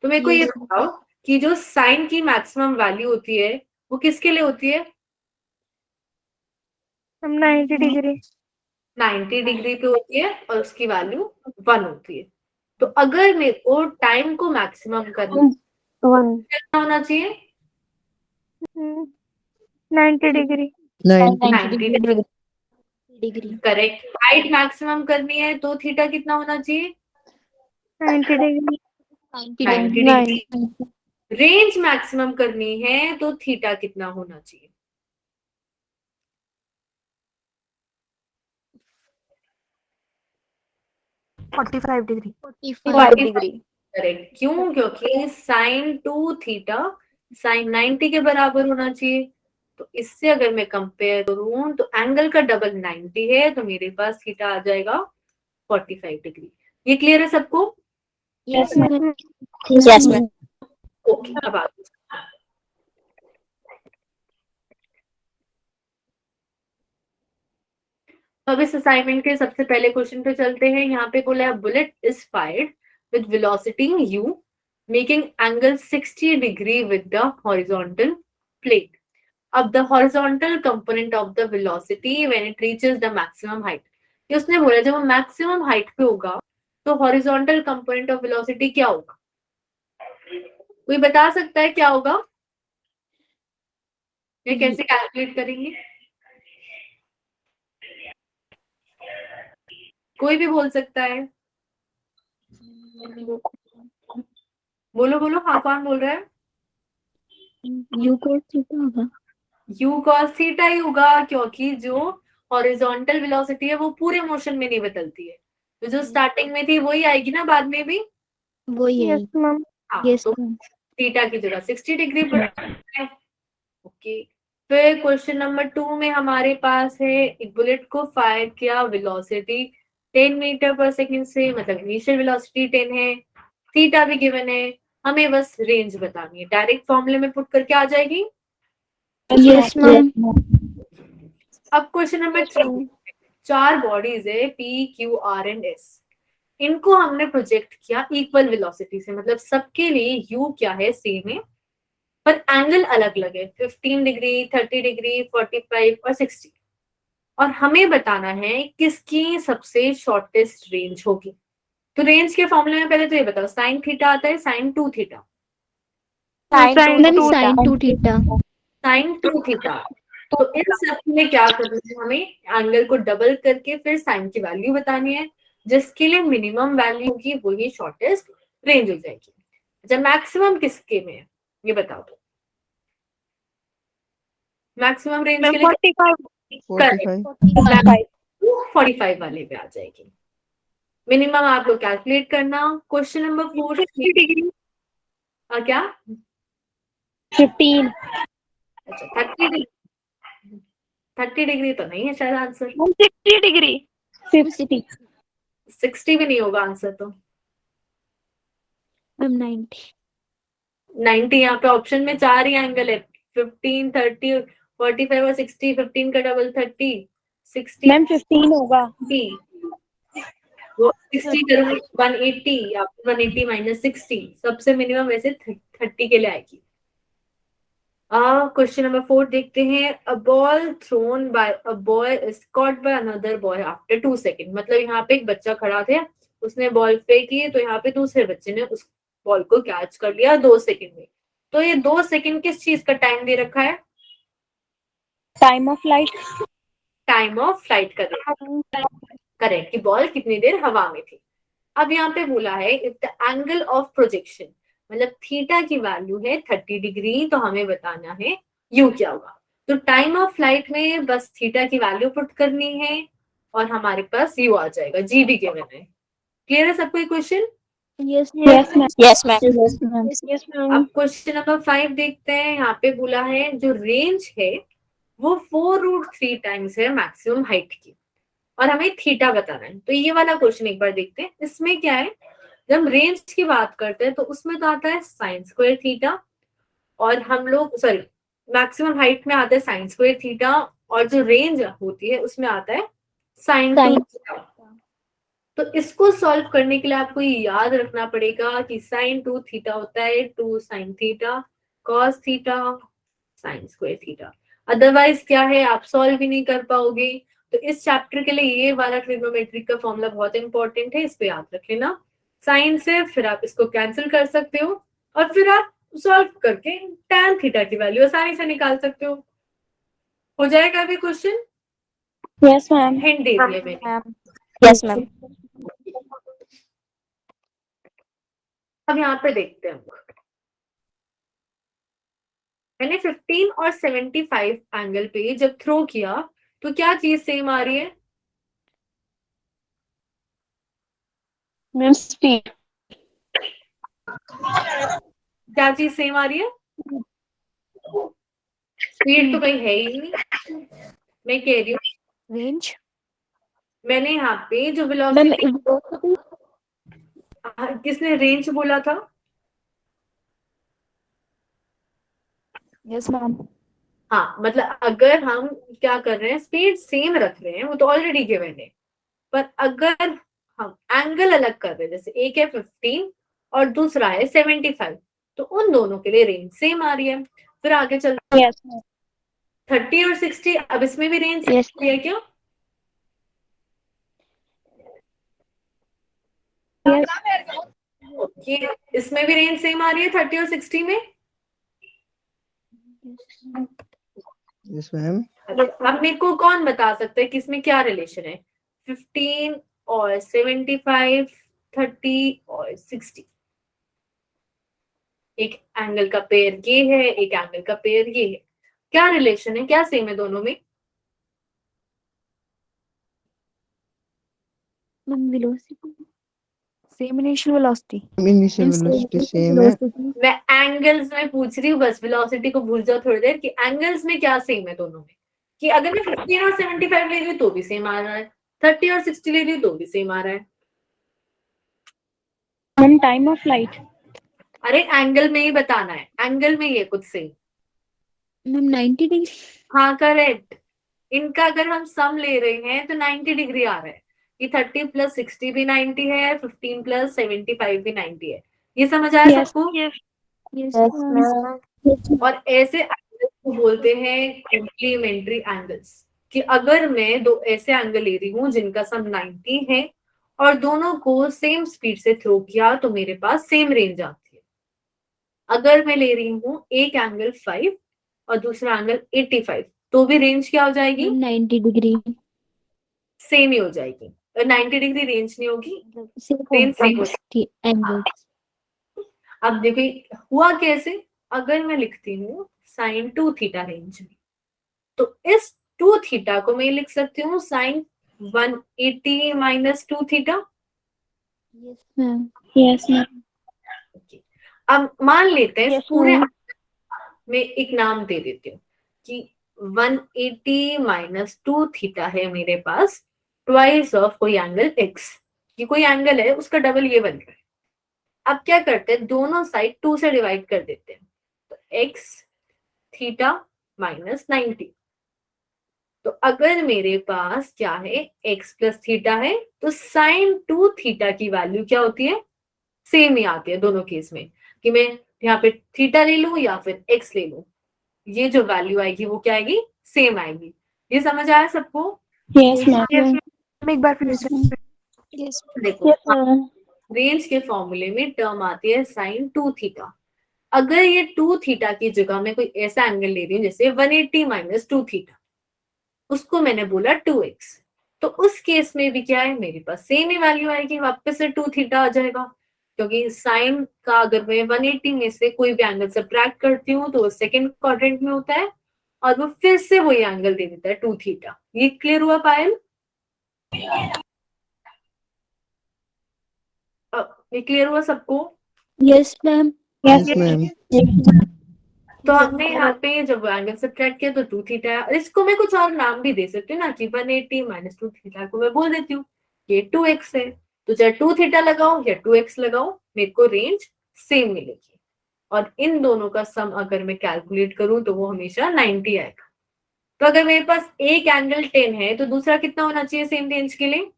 तो मेरे को ये बताओ कि जो साइन की मैक्सिमम वैल्यू होती है वो किसके लिए होती है? Ma'am, 90 degree. 90 डिग्री पे होती है और उसकी वैल्यू 1 होती है। तो अगर मेरे को टाइम को मैक्सिमम करना 1. कितना होना चाहिए? 90 degree. 90 degree correct. Height maximum करनी है तो थीटा कितना होना चाहिए? 90 degree. 90 डिग्री। रेंज मैक्सिमम करनी है तो थीटा कितना होना चाहिए? 45 degree. 45 degree. करेक्ट। क्यों? क्योंकि साइन 2 थीटा साइन 90 के बराबर होना चाहिए। तो इससे अगर मैं कंपेयर करूं तो एंगल का डबल 90 है, तो मेरे पास थीटा आ जाएगा 45 डिग्री। ये क्लियर है सबको? Yes Yes, ma'am. ओके, अब आगे। अब इस असाइनमेंट के सबसे पहले क्वेश्चन पे चलते हैं। यहाँ पे बोला है bullet is fired with velocity u making angle 60 degree with the horizontal plane. अब the horizontal component of the velocity when it reaches the maximum height. ये उसने बोला जब वो मैक्सिमम हाइट पे होगा तो हॉरिजॉन्टल कंपोनेंट ऑफ वेलोसिटी क्या होगा? कोई बता सकता है क्या होगा? ये कैसे कैलकुलेट करेंगे? कोई भी बोल सकता है, बोलो बोलो। हाँ, कौन बोल रहा है? यू को थीटा होगा u cos थीटा ही होगा, क्योंकि जो हॉरिजॉन्टल वेलोसिटी है वो पूरे मोशन में नहीं बदलती है, तो जो स्टार्टिंग में थी वही आएगी ना बाद में भी। वही है Yes, ma'am. हाँ, यस तो थीटा की जगह 60 डिग्री पर है। ओके। फिर क्वेश्चन नंबर 2 में हमारे पास है एक बुलेट को फायर किया, वेलोसिटी 10 मीटर पर सेकंड से, मतलब इनिशियल वेलोसिटी 10 है, थीटा भी गिवन है, हमें बस रेंज बतानी है। डायरेक्ट फॉर्मूले में पुट करके आ जाएगी। Yes, ma'am. अब क्वेश्चन नंबर 3, 4 बॉडीज है P, Q, R and S। इनको हमने प्रोजेक्ट किया इक्वल वेलोसिटी से, मतलब सबके लिए U क्या है, सेम है, पर एंगल अलग अलग है, 15 डिग्री, 30 डिग्री, 45 और 60। और हमें बताना है किसकी सबसे शॉर्टेस्ट रेंज होगी। तो रेंज के फॉर्मूले में पहले तो ये बताओ, साइन थीटा आता है, sine 2 theta, ma'am sine 2 theta sine 2 theta. तो इन सब में क्या करना है, हमें एंगल को डबल करके फिर साइन की वैल्यू बतानी है, जिसके लिए मिनिमम वैल्यू होगी वही शॉर्टेस्ट रेंज हो जाएगी। अच्छा, मैक्सिमम किसके में है ये बताओ। तो मैक्सिमम रेंज के लिए 45. 45 45 वाले पे आ जाएगी। मिनिमम आप लोग कैलकुलेट करना। Question number 4 60 degree. क्या? 15. अच्छा, 30 डिग्री तो नहीं है शायद आंसर। 60 degree. 60. 60 भी नहीं होगा आंसर तो। मैम 90 90 यहाँ पे ऑप्शन में 4 ही एंगल है, 15, 30, 45 और 60। 15 का डबल 30, 60 Ma'am, 15 होगा. वो 60 करोगे 180 या 180 माइनस 60, सबसे मिनिमम वैसे 30 के लिए आएगी। क्वेश्चन नंबर 4 देखते हैं। A ball thrown by a boy is caught by another boy after 2 second. मतलब यहाँ पे एक बच्चा खड़ा था, उसने बॉल फेंकी, तो यहाँ पे दूसरे बच्चे ने उस बॉल को कैच कर लिया 2 सेकंड में। तो ये 2 सेकंड किस चीज का टाइम दे रखा है? Time of flight. Time of flight का करेक्ट, कि बॉल कितनी देर हवा में थी। अब यहाँ पे बोला है if the angle of projection, मतलब थीटा की वैल्यू है 30 डिग्री, तो हमें बताना है यू क्या होगा। तो टाइम ऑफ फ्लाइट में बस थीटा की वैल्यू पुट करनी है और हमारे पास यू आ जाएगा, जी भी गिवन है। क्लियर है सबको ये question? Yes Yes, ma'am. Yes, ma'am. Yes, ma'am. अब क्वेश्चन नंबर 5 देखते हैं। यहाँ पे बोला है जो रेंज है वो 4√3 टाइम्स है मैक्सिमम हाइट की। और हमें थीटा बताना है। तो ये वाला क्वेश्चन एक बार देखते हैं। इसमें क्या है, जब हम रेंज की बात करते हैं तो उसमें तो आता है साइन स्क्वायर थीटा, और हम लोग सॉरी मैक्सिमम हाइट में आता है साइन स्क्वायर थीटा, और जो रेंज होती है उसमें आता है साइन टू थीटा। तो इसको सॉल्व करने के लिए आपको ये याद रखना पड़ेगा कि साइन टू थीटा होता है 2 sine theta cos theta sine square theta. Otherwise क्या है, आप सॉल्व भी नहीं कर पाओगे। तो इस चैप्टर के लिए ये वाला ट्रिग्नोमेट्रिक का फॉर्मूला बहुत इंपॉर्टेंट है, इस पे याद रख लेना। साइन से फिर आप इसको कैंसिल कर सकते हो और फिर आप सॉल्व करके tan थीटा की वैल्यू आसानी से निकाल सकते हो जाएगा अभी क्वेश्चन। Yes, ma'am. हिंट दे दिया मैंने। Yes, ma'am. अब यहाँ पे देखते हैं, मैंने 15 और 75 एंगल पे जब थ्रो किया तो क्या चीज सेम आ रही है? Ma'am, speed. क्या चीज सेम आ रही है? स्पीड तो कहीं है ही नहीं। मैं कह रही हूँ रेंज। मैंने यहाँ पे जो Ma'am, वेलोसिटी, किसने रेंज बोला था? Yes ma'am. हाँ, मतलब अगर हम क्या कर रहे हैं, स्पीड सेम रख रहे हैं, वो तो ऑलरेडी गिवन है, पर अगर हम एंगल अलग कर रहे हैं, जैसे एक है 15 और दूसरा है 75, तो उन दोनों के लिए रेंज सेम आ रही है। फिर आगे चलते हैं, yes, ma'am. 30 और 60, अब इसमें भी रेंज Yes. सेम है क्या? Yes. ओके, इसमें भी रेंज सेम आ रही है 30 और 60 में। Yes ma'am. अब मेरे को कौन बता सकता है कि इसमें क्या रिलेशन है? 15 और 75, 30 और 60, एक एंगल का पेयर ये है, एक एंगल का पेयर ये है, क्या रिलेशन है, क्या सेम है दोनों में? Ma'am velocity same, initial velocity initial velocity same है। मैं एंगल्स में पूछ रही हूँ, बस वेलोसिटी को भूल जाओ थोड़ी देर, कि एंगल्स में क्या सेम है दोनों में। कि अगर मैं 15 और 75 ले रही हूँ तो भी सेम आ रहा है, 30 और 60 ले रही हूँ तो भी सेम आ रहा है। Ma'am, time of flight. अरे एंगल में ही बताना है, एंगल में ये कुछ सेम। Ma'am 90 degree. हाँ करेक्ट। इनका अगर हम सम ले रहे हैं तो 90 डिग्री आ रहा है। ये 30 प्लस 60 भी 90 है, 15 प्लस 75 भी 90 है। ये समझ आया Yes. सबको? Yes. Yes Yes, ma'am. और ऐसे एंगल्स को बोलते हैं कॉम्प्लीमेंट्री एंगल्स, कि अगर मैं दो ऐसे एंगल ले रही हूँ जिनका सम 90 है और दोनों को सेम स्पीड से थ्रो किया तो मेरे पास सेम रेंज आती है। अगर मैं ले रही हूँ एक एंगल 5 और दूसरा एंगल 85, तो भी रेंज क्या हो जाएगी? 90 डिग्री। सेम ही हो जाएगी। 90 डिग्री रेंज नहीं होगी, रेंज सेम हो जाएगी। एंगल। अब देखिए हुआ कैसे, अगर मैं लिखती हूँ साइन 2 थीटा रेंज में, तो इस 2 थीटा को मैं लिख सकती हूँ sine 180 minus 2 theta. Yes ma'am. Yes, ma'am. अब मान लेते हैं इस Yes, पूरे ma'am. में एक नाम दे देती हूँ कि 180 माइनस 2 थीटा है मेरे पास, ट्वाइस ऑफ कोई एंगल एक्स, कि कोई एंगल है उसका डबल ये बन रहा है। अब क्या करते हैं, दोनों साइड 2 से डिवाइड कर देते हैं, तो एक्स थीटा माइनस 90। तो अगर मेरे पास क्या है, x प्लस थीटा है, तो साइन 2 थीटा की वैल्यू क्या होती है? सेम ही आती है दोनों केस में, कि मैं यहाँ पे थीटा ले लूं या फिर x ले लूं, ये जो वैल्यू आएगी वो क्या आएगी? सेम आएगी। ये समझ आया सबको? Yes, ma'am. Yes, एक बार फिर से। ma'am. देखो Yes, ma'am. रेंज के फॉर्मूले में टर्म आती है साइन 2 थीटा। अगर ये 2 थीटा की जगह मैं कोई ऐसा एंगल ले रही हूँ जैसे 180 माइनस 2 थीटा, उसको मैंने बोला 2x, तो उस केस में भी क्या है, मेरे पास सेम ही वैल्यू आएगी, वापस से 2 थीटा आ जाएगा, क्योंकि साइन का अगर मैं 180 में से कोई भी एंगल सब्ट्रैक्ट करती हूँ तो वो सेकंड क्वाड्रेंट में होता है और वो फिर से वही एंगल दे देता है 2 थीटा। ये क्लियर हुआ पायल? ये क्लियर हुआ सबको? Yes ma'am. Yes, yes ma'am. yes, ma'am. तो हमने यहाँ पे जब एंगल सब्ट्रैक्ट किया तो 2 थीटा है। इसको मैं कुछ और नाम भी दे सकती हूँ ना, कि 180 माइनस 2 थीटा को मैं बोल देती हूँ ये 2x है। तो चाहे 2 थीटा लगाओ या 2x लगाओ, मेरे को रेंज सेम मिलेगी। और इन दोनों का सम अगर मैं कैलकुलेट करूं तो वो हमेशा 90 आएगा। तो अगर मेरे पास एक एंगल 10 है तो दूसरा कितना होना चाहिए सेम रेंज के लिए?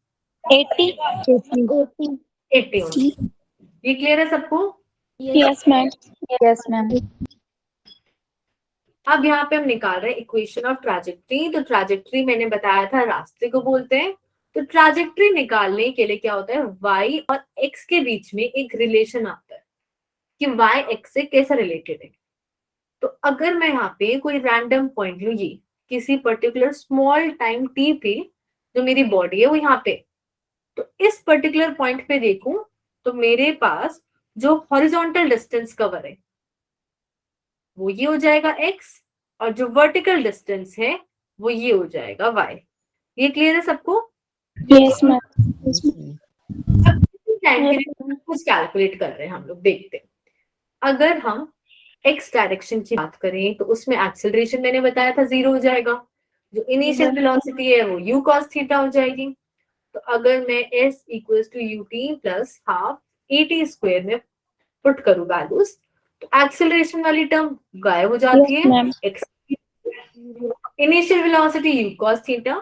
80. 80 होना चाहिए। ये क्लियर है सबको? Yes, ma'am. Yes, ma'am. अब यहाँ पे हम निकाल रहे हैं इक्वेशन ऑफ ट्रैजेक्टरी। तो ट्रैजेक्टरी मैंने बताया था रास्ते को बोलते हैं। तो ट्रैजेक्टरी निकालने के लिए क्या होता है, y और x के बीच में एक रिलेशन आता है कि y x से कैसा रिलेटेड है। तो अगर मैं यहाँ पे कोई रैंडम पॉइंट लूं, ये किसी पर्टिकुलर स्मॉल टाइम t पे जो मेरी बॉडी है वो यहाँ पे, तो इस पर्टिकुलर पॉइंट पे देखूं तो मेरे पास जो हॉरिजॉन्टल डिस्टेंस कवर है वो ये हो जाएगा x, और जो वर्टिकल डिस्टेंस है वो ये हो जाएगा y। ये क्लियर है सबको? Yes, ma'am. टाइम के लिए कुछ कैलकुलेट कर रहे हैं हम लोग, देखते हैं। अगर हम x डायरेक्शन की बात करें तो उसमें एक्सेलरेशन मैंने बताया था 0 हो जाएगा। जो इनिशियल वेलोसिटी है वो u cos थीटा हो जाएगी। तो अगर मैं s equals to ut plus half at square में पुट करूं वैल्यूज, तो एक्सेलरेशन वाली टर्म गायब हो जाती Yes, है। ma'am. Initial velocity u cos theta.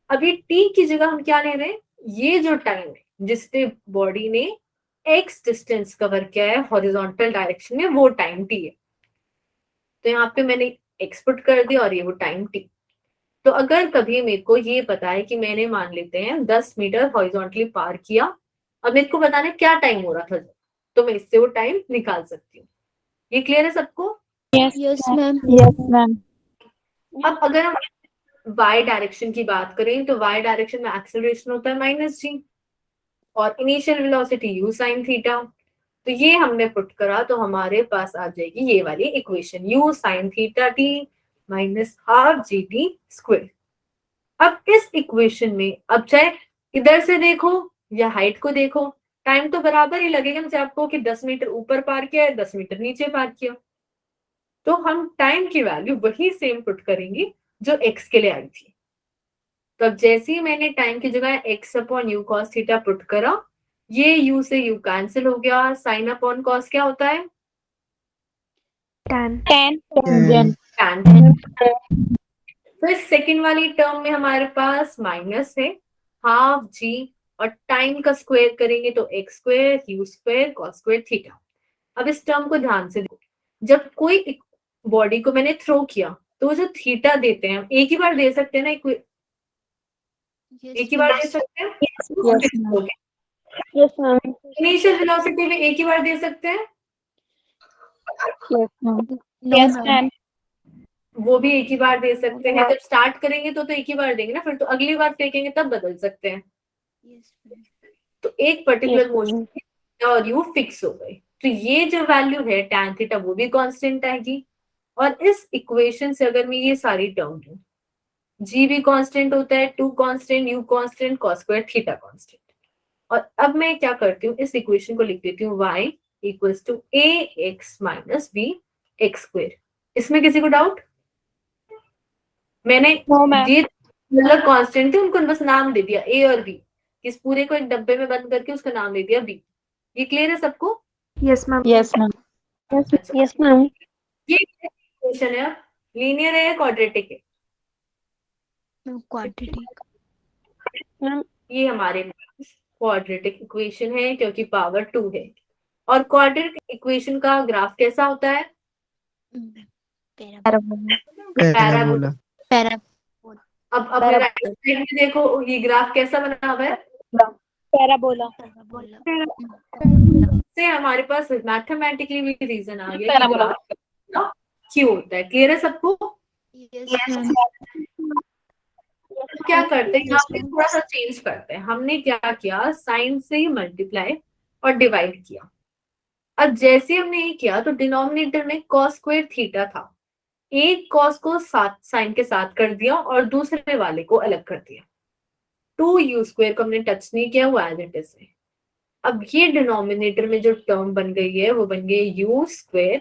अब ये t की जगह हम क्या ले रहे हैं, ये जो टाइम है जिसपे बॉडी ने x डिस्टेंस कवर किया है हॉरिजॉन्टल डायरेक्शन में, वो टाइम t है। तो यहाँ पे मैंने x पुट कर दिया और ये वो टाइम t। तो अगर कभी मेरे को ये पता है कि मैंने मान लेते हैं 10 मीटर हॉरिजॉन्टली पार किया, अब मेरे को बताना है क्या टाइम हो रहा था, तो मैं इससे वो टाइम निकाल सकती हूँ। ये क्लियर है सबको? Yes, Yes, ma'am. Yes, ma'am. अब अगर हम y डायरेक्शन की बात करें तो y डायरेक्शन में एक्सेलरेशन होता है -g और initial velocity u sin theta. तो ये हमने पुट करा तो हमारे पास आ जाएगी ये वाली equation u sin theta t minus half G T square. अब इस इक्वेशन में अब चाहे इधर से देखो या हाइट को देखो, टाइम तो बराबर ही लगेगा चाहे आपको कि 10 मीटर ऊपर पार किया है 10 मीटर नीचे पार किया। तो हम टाइम की वैल्यू वही सेम पुट करेंगे जो x के लिए आई थी। तो अब जैसे ही मैंने टाइम की जगह x upon you cos theta put करा, ये u से u कैंसिल हो गया। साइन अपॉन कॉस क्या होता है? Tan. tan। तो इस सेकंड वाली टर्म में हमारे पास माइनस है हाफ जी, और टाइम का स्क्वायर करेंगे तो x square you square cos square theta. अब इस टर्म को ध्यान से देखो, जब कोई बॉडी को मैंने थ्रो किया तो वो जो थीटा देते हैं, हम एक ही बार दे सकते हैं ना, एक ही बार दे सकते हैं। Yes, ma'am. इनिशियल वेलोसिटी में एक ही बार दे सकते हैं, Yes, ma'am. वो भी एक ही बार दे सकते हैं। जब स्टार्ट करेंगे तो एक ही बार देंगे ना, फिर तो अगली बार फेंकेंगे तब बदल सकते हैं। तो एक पर्टिकुलर मोशन और यू फिक्स हो गई, तो ये जो वैल्यू है tan थीटा वो भी कांस्टेंट आएगी। और इस इक्वेशन से अगर मैं ये सारी टर्म लूं, g भी कांस्टेंट होता है, 2 constant, u constant, cos square theta constant. और अब मैं क्या करती हूँ, इस इक्वेशन को लिख देती हूँ y equals to ax minus b x square. इसमें किसी को डाउट? मैंने No, ma'am. ये मतलब कांस्टेंट थे उनको बस नाम दे दिया a और b, इस पूरे को एक डब्बे में बंद करके उसका नाम दे दिया b। ये क्लियर है सबको? Yes, ma'am. Yes, ma'am. अच्छा, Yes, ma'am. ये इक्वेशन है, लीनियर है या क्वाड्रेटिक है? Quadratic. Ma'am. ये हमारे क्वाड्रेटिक इक्वेशन है क्योंकि पावर 2 है। और क्वाड्रेटिक इक्वेशन का ग्राफ कैसा होता है? पैराबोला। अब मेरा राइट साइड में देखो ये ग्राफ कैसा बना हुआ है, Parabola. से हमारे पास मैथमेटिकली भी रीजन आ गया कि Parabola. ग्राफ क्यों होता है। क्लियर है सबको? Yes, ma'am. क्या करते हैं यहाँ पे थोड़ा सा चेंज करते हैं। हमने क्या किया, साइन से ही मल्टीप्लाई और डिवाइड किया। अब जैसे हमने ये किया तो डिनोमिनेटर में cos स्क्वायर थीटा था, एक cos को साथ साइन के साथ कर दिया और दूसरे वाले को अलग कर दिया। 2u स्क्वायर को हमने टच नहीं किया, वो एज इट इज है। अब ये डिनोमिनेटर में जो टर्म बन गई है वो बन गई u square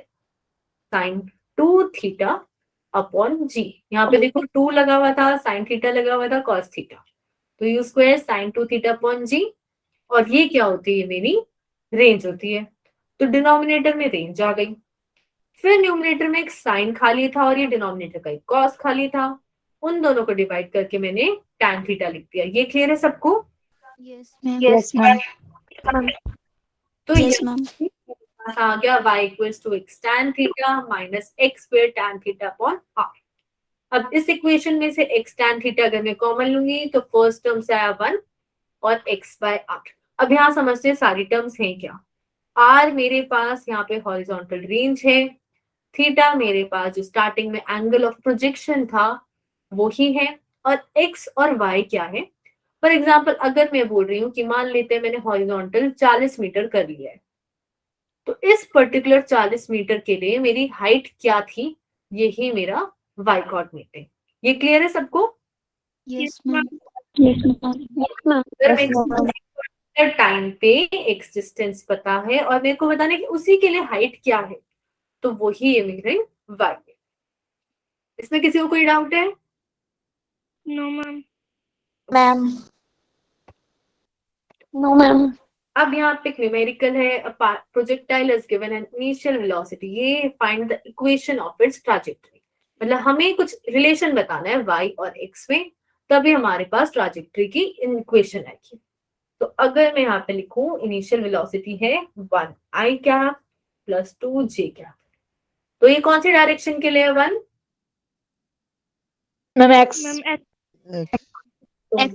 sine 2 theta upon g. यहाँ पे देखो 2 लगा हुआ था, साइन थीटा लगा हुआ था, कॉस थीटा, तो u square sine 2 theta upon g. और ये क्या होती है, मेरी रेंज होती है। तो डिनोमिनेटर में रेंज आ गई। फिर न्यूमरेटर में एक साइन खाली था और ये डिनोमिनेटर का एक कॉस खाली था। उन दोनों को डिवाइड करके मैंने tan थीटा लिख दिया। ये क्लियर है सबको? Yes, ma'am. Yes, ma'am. तो Yes, ये ma'am. आ गया y equals to x tan theta minus x square tan theta upon r। अब इस इक्वेशन में से x tan थीटा अगर मैं कॉमन लूंगी तो फर्स्ट टर्म से आया 1 और x बाय r। अब यहाँ समझते हैं सारी टर्म्स हैं क्या। r मेरे पास यहाँ पे हॉरिजॉन्टल रेंज है, थीटा मेरे पास जो स्टार्टिंग में एंगल ऑफ प्रोजेक्शन था वो ही है, और x और y क्या है। फॉर एग्जाम्पल अगर मैं बोल रही हूँ कि मान लेते हैं मैंने हॉरिजॉन्टल 40 मीटर कर लिया है, तो इस पर्टिकुलर 40 मीटर के लिए मेरी हाइट क्या थी, यही मेरा y कोऑर्डिनेट है। ये क्लियर है सबको? Yes, ma'am. Yes, ma'am. Yes, ma'am. अगर Yes, ma'am. टाइम पे x डिस्टेंस पता है और मेरे को बताना है कि उसी के लिए हाइट क्या है, तो वही है मेरे y है। इसमें किसी को कोई डाउट है? No, ma'am. Ma'am. No, ma'am. अब यहाँ पे एक न्यूमेरिकल है, projectile is given an initial velocity, ये find the equation of its trajectory. मतलब हमें कुछ रिलेशन बताना है y और x में, तभी हमारे पास ट्रैजेक्टरी की इक्वेशन आएगी। तो अगर मैं यहाँ पे लिखूं इनिशियल वेलोसिटी है 1 i cap plus 2 j cap, तो ये कौन सी डायरेक्शन के लिए है 1? Ma'am, X. Ma'am, X.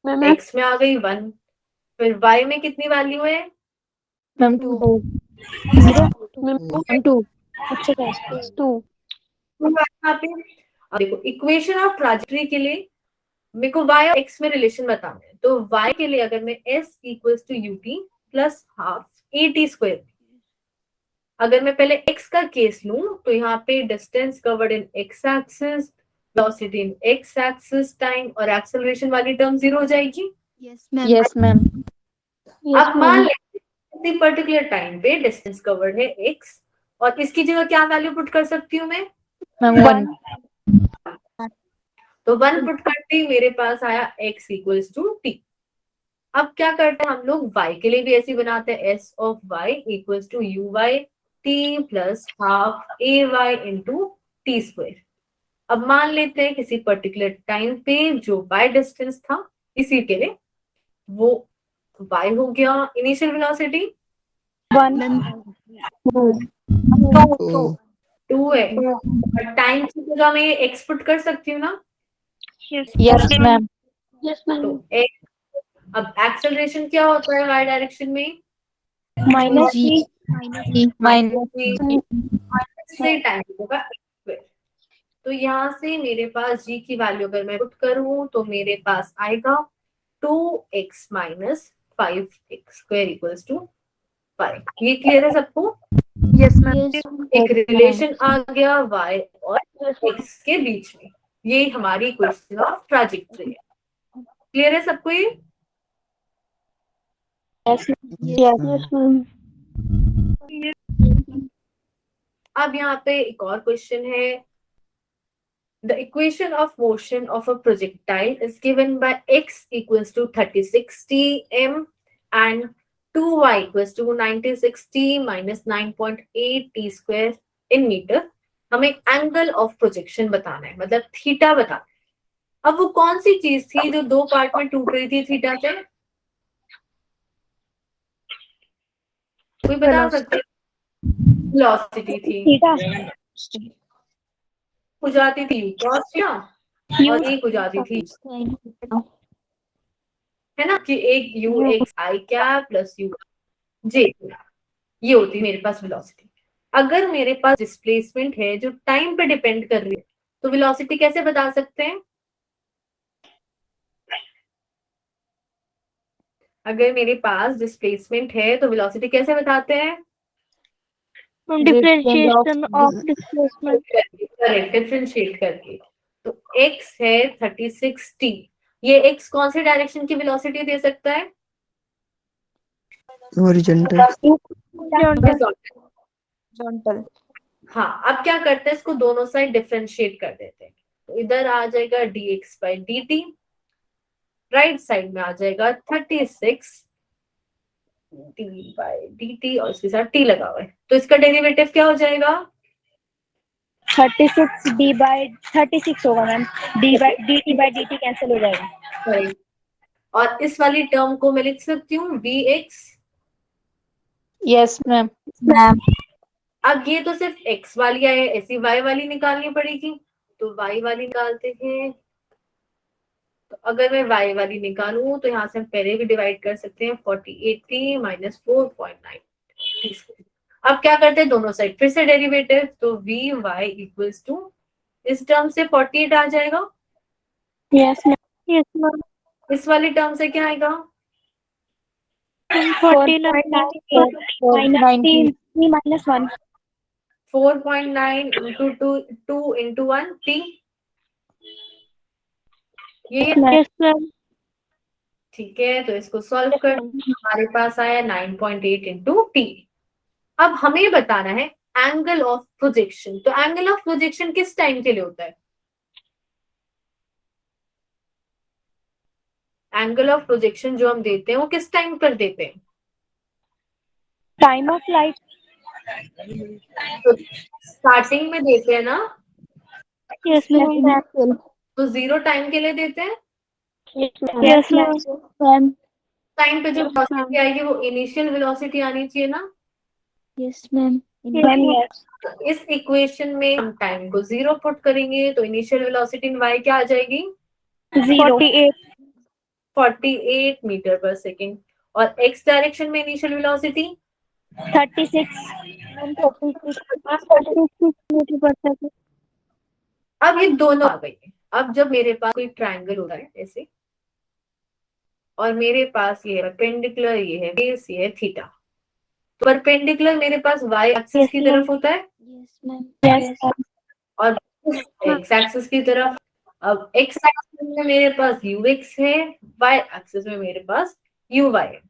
ma'am, x में आ गई 1, फिर y में कितनी वैल्यू है? Ma'am, 2. 0. Ma'am, 2. अच्छा guys, 2. यहाँ पे अब देखो इक्वेशन ऑफ ट्रैजेक्टरी के लिए मेरे को y और x में रिलेशन बताना है। तो y के लिए अगर मैं s equals to ut plus half at square, अगर मैं पहले x का केस लूं तो यहाँ पे distance covered in x axis, velocity in x axis, time और एक्सेलरेशन वाली टर्म 0 हो जाएगी। Yes, ma'am. Yes, ma'am. Yes, अब मान ma'am. लेते किसी पर्टिकुलर टाइम पे डिस्टेंस कवर्ड है x, और इसकी जगह क्या वैल्यू पुट कर सकती हूँ मैं? Ma'am, 1. तो 1 पुट करते ही मेरे पास आया x इक्वल्स टू t। अब क्या करते हैं हम लोग, y के लिए भी ऐसे ही बनाते हैं, s of y equals to u y t plus half a y into t square. अब मान लेते हैं किसी पर्टिकुलर टाइम पे जो y डिस्टेंस था, इसी के लिए वो y हो गया इनिशियल वेलोसिटी 1. तो 2 है, और टाइम की जगह मैं ये x पुट कर सकती हूँ ना। Yes. Yes, ma'am. Yes, तो ma'am. x, अब एक्सेलरेशन क्या होता है y डायरेक्शन में? Minus G. G. Minus G. से टाइम होगा स्क्वायर। तो यहाँ से मेरे पास g की वैल्यू अगर मैं पुट करूँ तो मेरे पास आएगा 2x minus 5x square equals to 5। ये क्लियर है सबको? Yes, ma'am. Yes, एक रिलेशन आ गया y और x के बीच में, ये हमारी इक्वेशन ऑफ ट्रैजेक्टरी है। क्लियर है सबको ये? Yes, yes, ma'am. अब यहाँ पे एक और क्वेश्चन है, the equation of motion of a projectile is given by x equals to 3060 m and 2y equals to 9060 minus 9.8 t square in meter। हमें एंगल ऑफ प्रोजेक्शन बताना है, मतलब थीटा बताना है। अब वो कौन सी चीज थी जो 2 पार्ट में टूट रही थी थीटा से? कोई बता सकते? वेलोसिटी थी, Theta. हो जाती थी cos क्या, और एक हो जाती थी, है ना, कि एक u x i cap plus u j, ये होती है मेरे पास वेलोसिटी। अगर मेरे पास डिस्प्लेसमेंट है जो टाइम पे डिपेंड कर रही है, तो वेलोसिटी कैसे बता सकते हैं? अगर मेरे पास डिस्प्लेसमेंट है तो वेलोसिटी कैसे बताते हैं? Differentiation of displacement. Correct, differentiate करके। तो x है 36t, ये x कौन से डायरेक्शन की वेलोसिटी दे सकता है? हॉरिजॉन्टल। Horizontal. Horizontal. हाँ, अब क्या करते हैं, इसको दोनों साइड डिफरेंशिएट कर देते हैं। तो इधर आ जाएगा dx by dt, right side में आ जाएगा 36 d by dt और इसके साथ t लगा हुआ है, तो इसका डेरिवेटिव क्या हो जाएगा? 36 होगा ma'am, dt by dt cancel हो जाएगा। Right. और इस वाली टर्म को मैं लिख सकती हूँ vx। Yes, ma'am. मैम अब ये तो सिर्फ x वाली है, ऐसी y वाली निकालनी पड़ेगी, तो y वाली निकालते हैं। तो अगर मैं y वाली निकालूं तो यहाँ से हम पहले भी डिवाइड कर सकते हैं, 48t माइनस 4.9। अब क्या करते हैं, दोनों साइड फिर से डेरिवेटिव, तो vy इक्वल्स टू इस टर्म से 48 आ जाएगा, यस मैम, यस मैम, इस वाली टर्म से क्या आएगा? 49 माइनस 1, 4.9 इंटू 2 इंटू 1 t, ये यस मैम, ठीक है। तो इसको सॉल्व कर, हमारे पास आया 9.8 इंटू टी। अब हमें बताना है एंगल ऑफ प्रोजेक्शन। तो एंगल ऑफ प्रोजेक्शन किस टाइम के लिए होता है? एंगल ऑफ प्रोजेक्शन जो हम देते हैं वो किस टाइम पर देते हैं? टाइम ऑफ लाइट, तो स्टार्टिंग में देते हैं ना, यस मैम, तो 0 टाइम के लिए देते हैं। यस मैम, टाइम पे जो Yes, वेलोसिटी आएगी वो इनिशियल वेलोसिटी आनी चाहिए ना। यस मैम मैम, यस, तो इस इक्वेशन में हम टाइम को 0 पुट करेंगे, तो इनिशियल वेलोसिटी इन y क्या आ जाएगी? 48, 48 मीटर पर सेकेंड। और x डायरेक्शन में इनिशियल वेलोसिटी 36 मीटर पर सेकंड। अब ये दोनों आ गई है। अब जब मेरे पास कोई ट्रायंगल होता है ऐसे, और मेरे पास ये है परपेंडिकुलर, ये है बेस, ये है थीटा। तो परपेंडिकुलर मेरे पास y एक्सिस की तरफ होता है यस मैम यस और x एक्सिस की तरफ। अब x एक्सिस में मेरे पास ux है, y एक्सिस में मेरे पास uy है।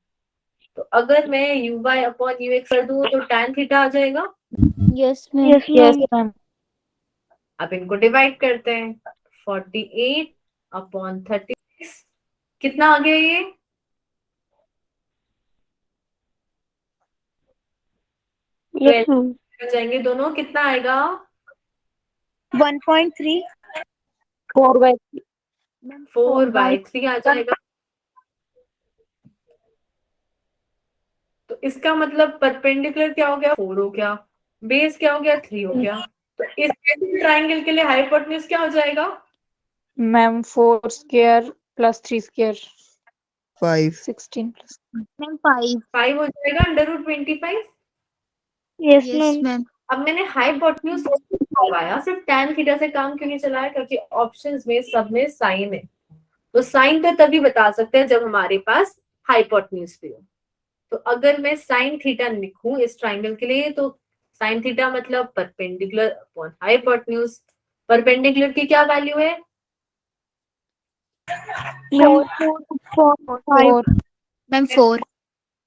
तो अगर मैं uy अपॉन ux कर दूं तो tan थीटा आ जाएगा। Yes ma'am Yes, ma'am. अब इनको डिवाइड करते हैं, 48 अपॉन 36, कितना आ गया ये? यस मैम, हो जाएंगे दोनों, कितना आएगा? 1.3 4 by 4/3 आ जाएगा। तो इसका मतलब परपेंडिकुलर क्या हो गया? 4 हो गया, बेस क्या हो गया? 3 हो गया। तो इस ट्रायंगल के लिए हाइपोटेन्यूज क्या हो जाएगा? ma'am 4 square plus 3 square 5 16 plus. Ma'am 5 5 हो जाएगा √25। यस यस मैम, मैम अब मैंने हाइपोटेन्यूज करवाया, सिर्फ tan थीटा से काम क्यों नहीं चलाया? क्योंकि ऑप्शंस में सब में साइन है। तो साइन तो तभी बता सकते हैं जब हमारे पास हाइपोटेन्यूज भी हो। तो अगर मैं साइन थीटा लिखूं इस ट्राइंगल के लिए, तो साइन थीटा मतलब परपेंडिकुलर अपॉन हाइपोटेन्यूज। परपेंडिकुलर की क्या वैल्यू है? 4 मैम 4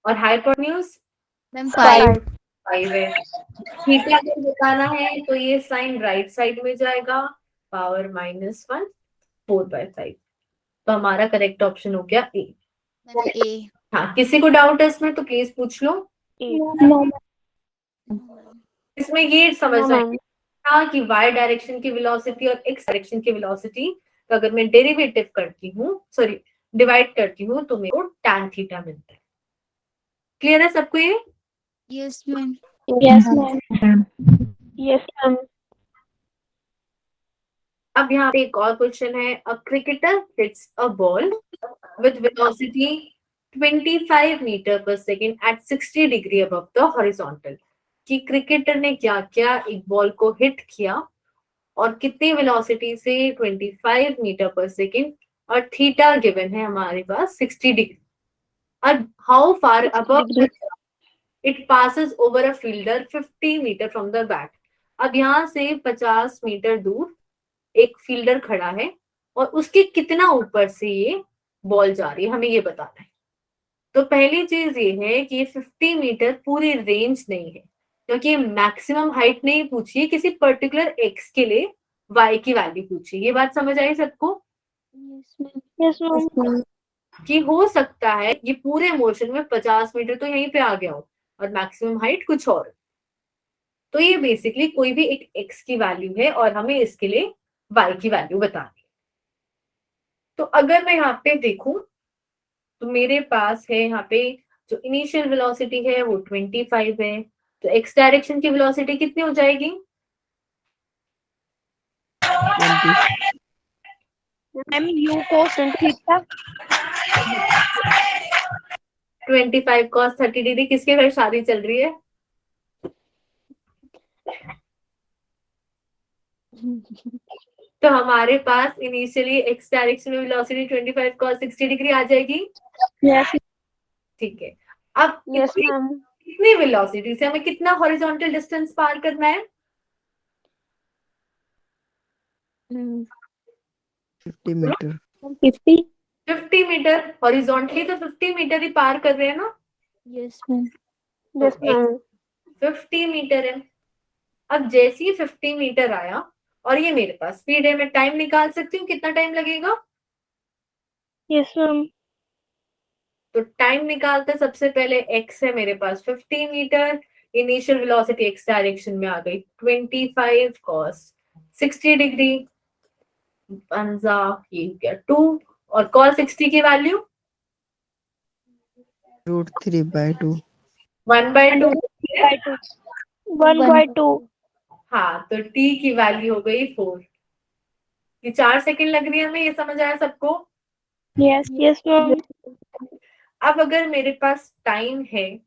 और हाइपोटेन्यूज मैम 5 5 है। थीटा अगर बताना है तो ये साइन राइट साइड में जाएगा, पावर -1 4/5। तो हमारा करेक्ट ऑप्शन हो गया ए। मैम ए हाँ, किसी को डाउट है इसमें तो प्लीज पूछ लो। इसमें ये समझना है कि y डायरेक्शन की वेलोसिटी और x डायरेक्शन की वेलोसिटी का अगर मैं डेरिवेटिव करती हूँ, सॉरी डिवाइड करती हूँ, तो मेरे को tan थीटा मिलता है। क्लियर है सबको ये? Yes ma'am yes ma'am, yes ma'am, अब यहाँ पे एक और क्वेश्चन है, a cricketer hits a ball with velocity 25 metre per second at 60 degree above the horizontal. कि क्रिकेटर ने क्या किया, एक बॉल को हिट किया और कितनी वेलोसिटी से? 25 मीटर पर सेकेंड, और थीटा गिवन है हमारे पास 60 डिग्री। अब how far above it passes over a fielder 50 metre from the bat. अब यहाँ से 50 मीटर दूर एक फील्डर खड़ा है और उसके कितना ऊपर से ये बॉल जा रही है, हमें ये बताना है। तो पहली चीज ये है कि 50 मीटर पूरी रेंज नहीं है, क्योंकि मैक्सिमम हाइट नहीं पूछी, किसी पर्टिकुलर एक्स के लिए वाई की वैल्यू पूछी। ये बात समझ आई सबको यस मैम। कि हो सकता है ये पूरे मोशन में 50 मीटर तो यहीं पे आ गया हो और मैक्सिमम हाइट कुछ और। तो ये बेसिकली कोई भी एक एक्स की वैल्यू है और हमें इसके लिए वाई की वैल्यू बतानी है। तो अगर मैं यहाँ पे देखूं तो मेरे पास है यहाँ पे जो इनिशियल वेलोसिटी है वो 25 है, तो एक्स डायरेक्शन की वेलोसिटी कितनी हो जाएगी? 20। Ma'am you cos theta 25 cos 30 degree. किसके घर शादी चल रही है? तो हमारे पास इनिशियली एक्स डायरेक्शन में वेलोसिटी 25 cos 60 डिग्री आ जाएगी। यस ठीक है, अब यस मैम। कितनी वेलोसिटी से हमें कितना हॉरिजॉन्टल डिस्टेंस पार करना है? 50 मीटर। 50। 50 मीटर। हॉरिजॉन्टली तो 50 मीटर ही पार कर रहे हैं ना। Yes ma'am. Yes ma'am. 50 metre है। अब जैसे ही 50 मीटर आया और ये मेरे पास स्पीड है, मैं टाइम निकाल सकती हूँ कितना टाइम लगेगा। Yes ma'am. तो टाइम निकालते सबसे पहले x है मेरे पास 50 metre, initial velocity x direction में आ गई 25 cos 60 डिग्री, पंजा ये क्या 2, और cos 60 की वैल्यू √3/2। 1/2। 1/2। हाँ, तो t की वैल्यू हो गई 4। ये 4 सेकंड लग रही है हमें, ये समझ आया सबको? Yes yes ma'am. अब अगर मेरे पास टाइम है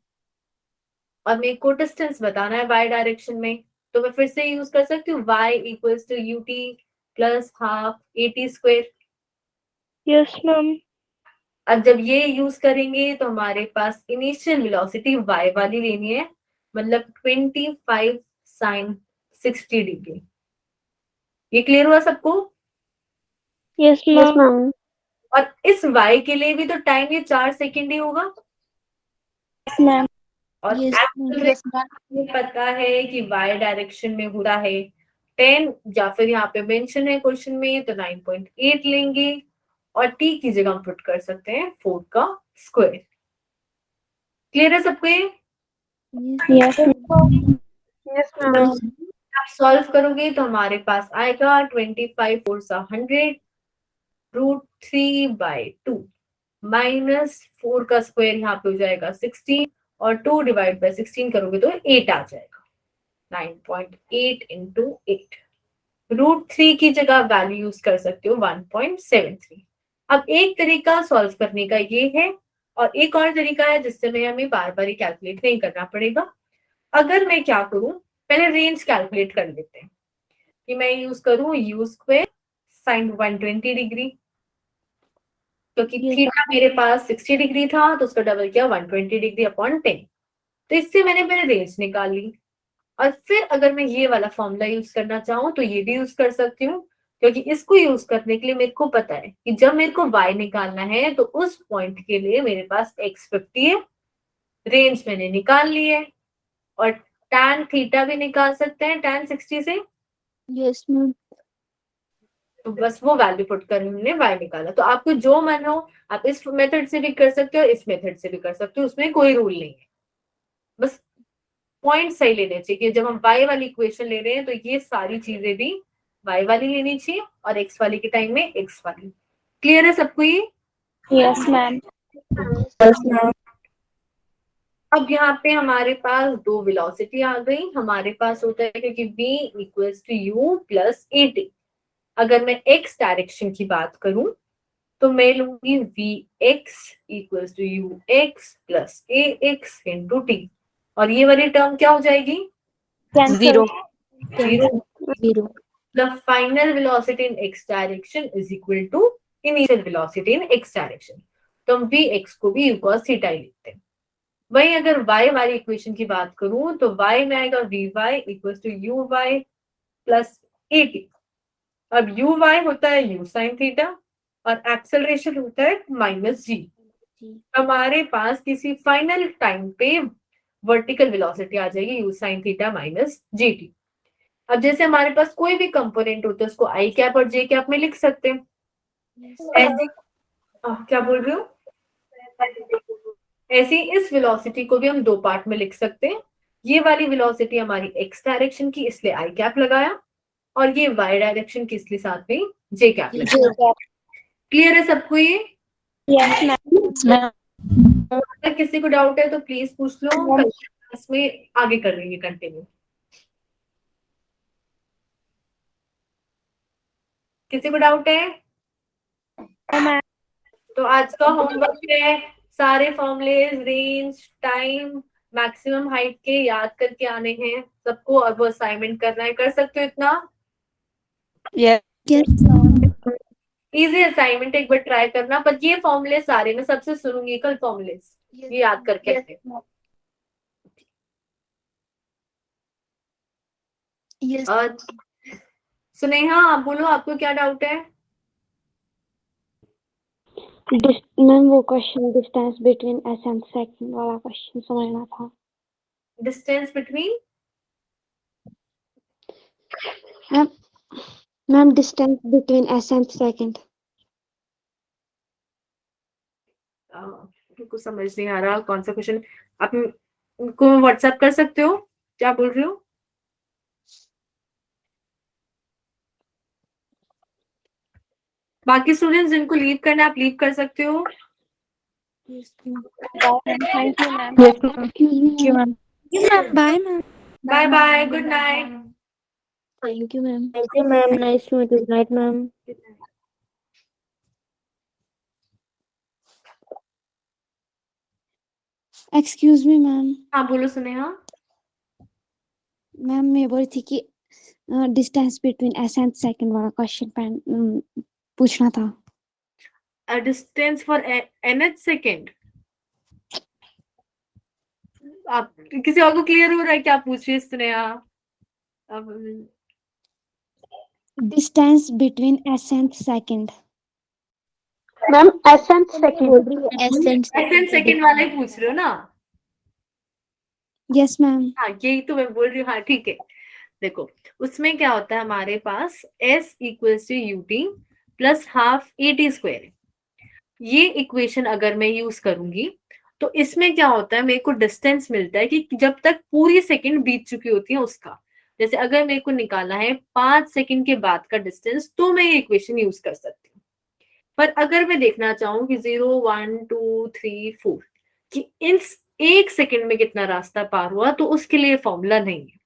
और मेरे को डिस्टेंस बताना है y डायरेक्शन में, तो मैं फिर से यूज कर सकती हूँ y equals to ut plus half at square. Yes ma'am. अब जब ये यूज करेंगे तो हमारे पास इनिशियल वेलोसिटी y वाली लेनी है, मतलब 25 sin 60 डिग्री। ये क्लियर हुआ सबको? Yes ma'am. और इस y के लिए भी तो टाइम ये 4 सेकंड ही होगा। Yes ma'am. और यस एक्सेलरेशन पता है कि y डायरेक्शन में होता है 10, या फिर यहाँ पे मेंशन है क्वेश्चन में तो 9.8 लेंगे और t की जगह हम पुट कर सकते हैं 4 का स्क्वायर। क्लियर है सबको ये? Yes yes ma'am. आप सॉल्व करोगे तो हमारे पास आएगा 25 4 100 √3/2 माइनस 4 का स्क्वायर यहाँ पे हो जाएगा 16 और 2 डिवाइड बाय 16 करोगे तो 8 आ जाएगा। 9.8 इंटू 8। √3 की जगह वैल्यू यूज कर सकते हो 1.73। अब एक तरीका सॉल्व करने का ये है और एक और तरीका है जिससे मैं हमें बार बार कैलकुलेट नहीं करना पड़ेगा। अगर मैं क्या करूं, पहले रेंज कैलकुलेट कर लेते हैं कि मैं यूज करूं u स्क्वायर साइन 120 डिग्री, क्योंकि थीटा मेरे पास 60 डिग्री था तो उसका डबल किया 120 डिग्री अपॉन 10। तो इससे मैंने पहले रेंज निकाल ली और फिर अगर मैं ये वाला फॉर्मूला यूज करना चाहूँ तो ये भी यूज कर सकती हूँ, क्योंकि इसको यूज करने के लिए मेरे को पता है कि जब मेरे को y निकालना है तो उस पॉइंट के लिए मेरे पास x 50 है, रेंज मैंने निकाल ली है, और tan थीटा भी निकाल सकते हैं tan 60 से। Yes ma'am. तो बस वो वैल्यू पुट कर हमने y निकाला। तो आपको जो मन हो आप इस मेथड से भी कर सकते हो, इस मेथड से भी कर सकते हो, उसमें कोई रूल नहीं है। बस पॉइंट सही लेने चाहिए कि जब हम y वाली इक्वेशन ले रहे हैं तो ये सारी चीजें भी y वाली लेनी चाहिए और x वाली के टाइम में x वाली। क्लियर है सबको ये? Yes ma'am. अब यहाँ पे हमारे पास दो वेलोसिटी आ गई। हमारे पास होता है क्योंकि v equals to u plus at। अगर मैं x डायरेक्शन की बात करूं तो मैं लूंगी vx equals to ux plus ax into t, और ये वाली टर्म क्या हो जाएगी? Cancel. Zero. The final velocity in x direction is equal to initial velocity in x direction। तो हम vx को भी u cos थीटा ही लिखते हैं। वही अगर y वाली इक्वेशन की बात करूं तो y में आएगा vy equals to uy plus at। अब uy होता है u sin थीटा और एक्सेलरेशन होता है माइनस g। हमारे पास किसी फाइनल टाइम पे वर्टिकल वेलोसिटी आ जाएगी u sine theta minus g t. अब जैसे हमारे पास कोई भी कंपोनेंट होता है उसको आई कैप और जे कैप में लिख सकते हैं। ऐसे क्या बोल रहे हो? ऐसे ही इस वेलोसिटी को भी हम दो पार्ट में लिख सकते हैं। ये वाली वेलोसिटी हमारी एक्स डायरेक्शन की, इसलिए आई कैप लगाया, और ये वाई डायरेक्शन की, इसलिए साथ में जे कैप लगाया। क्लियर है सबको ये? Yes ma'am. अगर किसी को डाउट है तो प्लीज पूछ लो, क्लास में आगे कर लेंगे कंटिन्यू। किसी को डाउट है? तो आज का होमवर्क है सारे formulas, range, time, maximum height के याद करके आने हैं सबको, और वो असाइनमेंट करना है। कर सकते हो इतना? इजी असाइनमेंट, एक बार ट्राई करना। पर ये फॉर्मूले सारे मैं सबसे सुनूंगी कल फॉर्मूलेज, ये याद करके आते हैं। सुनेहा आप बोलो, आपको क्या डाउट है? मैम वो question distance between S and second वाला क्वेश्चन समझना था। Distance between ma'am distance between S and second. कुछ समझ नहीं आ रहा कौन सा क्वेश्चन। आप उनको व्हाट्सएप कर सकते हो? क्या बोल रहे हो? बाकी स्टूडेंट्स जिनको लीव करना है आप लीव कर सकते हो। Thank you ma'am. Bye ma'am. Bye bye, good night. Thank you ma'am. Thank you ma'am. Nice to meet you. Good night ma'am. Excuse me ma'am. हाँ बोलो सुनेहा। मैम मैं बोल रही थी कि distance between S and second वाला क्वेश्चन पूछना था। Distance for nth second. आप किसी और को क्लियर हो रहा है क्या? पूछ रही है Suneha. Distance between S and second. Ma'am S and second. nth second वाला ही पूछ रहे हो ना? Yes ma'am. हाँ यही तो मैं बोल रही हूँ। हाँ ठीक है, देखो उसमें क्या होता है हमारे पास s equals to u t plus half a t square. ये इक्वेशन अगर मैं यूज करूंगी तो इसमें क्या होता है, मेरे को डिस्टेंस मिलता है कि जब तक पूरी सेकंड बीत चुकी होती है उसका। जैसे अगर मेरे को निकालना है 5 सेकंड के बाद का डिस्टेंस तो मैं ये इक्वेशन यूज कर सकती हूँ। पर अगर मैं देखना चाहूँ कि 0 1 2 3 4 कि इस 1 सेकंड में कितना रास्ता पार हुआ, तो उसके लिए फॉर्मूला नहीं है।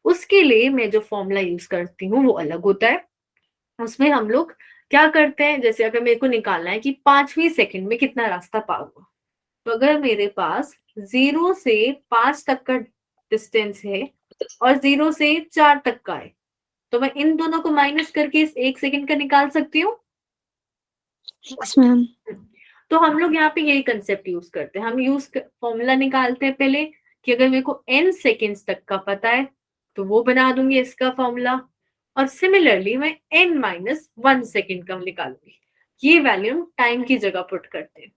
उसके लिए मैं जो फॉर्मूला यूज करती हूँ वो अलग होता है। उसमें हम लोग क्या करते हैं, जैसे अगर मेरे को निकालना है कि 5वीं सेकंड में कितना रास्ता पार हुआ, तो अगर मेरे पास 0 से 5 तक का डिस्टेंस है और 0 से 4 तक का है, तो मैं इन दोनों को माइनस करके इस 1 सेकंड का निकाल सकती हूँ। Yes ma'am. तो हम लोग यहाँ पे यही कंसेप्ट यूज करते हैं। हम फॉर्मूला निकालते हैं पहले कि अगर मेरे को n सेकेंड्स तक का पता है तो वो बना दूंगी इसका फॉर्मूला, और सिमिलरली मैं n माइनस 1 सेकेंड का निकालूंगी। ये वैल्यू हम टाइम की जगह पुट करते हैं,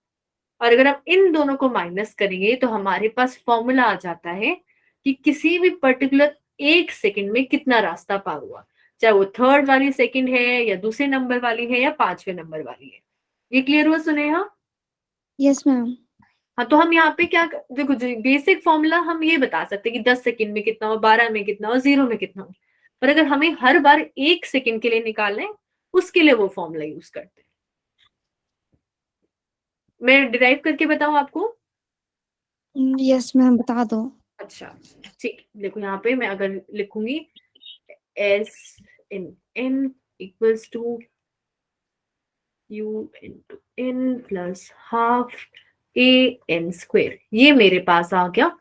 और अगर हम इन दोनों को माइनस करेंगे तो हमारे पास फॉर्मूला आ जाता है कि किसी भी पर्टिकुलर 1 सेकेंड में कितना रास्ता पार हुआ, चाहे वो थर्ड वाली सेकेंड है या दूसरे नंबर वाली है या 5वें नंबर वाली है। ये क्लियर हुआ सुनेहा? Yes ma'am. हाँ, तो हम यहाँ पे क्या देखो, बेसिक फॉर्मूला हम ये बता सकते हैं कि 10 सेकंड में कितना हो, 12 में कितना हो, 0 में कितना हो। पर अगर हमें हर बार 1 सेकंड के लिए निकालना है उसके लिए वो फॉर्मूला यूज करते हैं। मैं डिराइव करके बताऊं आपको? यस मैम बता दो। अच्छा ठीक, देखो यहाँ पे मैं अगर लिखूंगी s in n equals to u into n plus half a n square, ये मेरे पास आ गया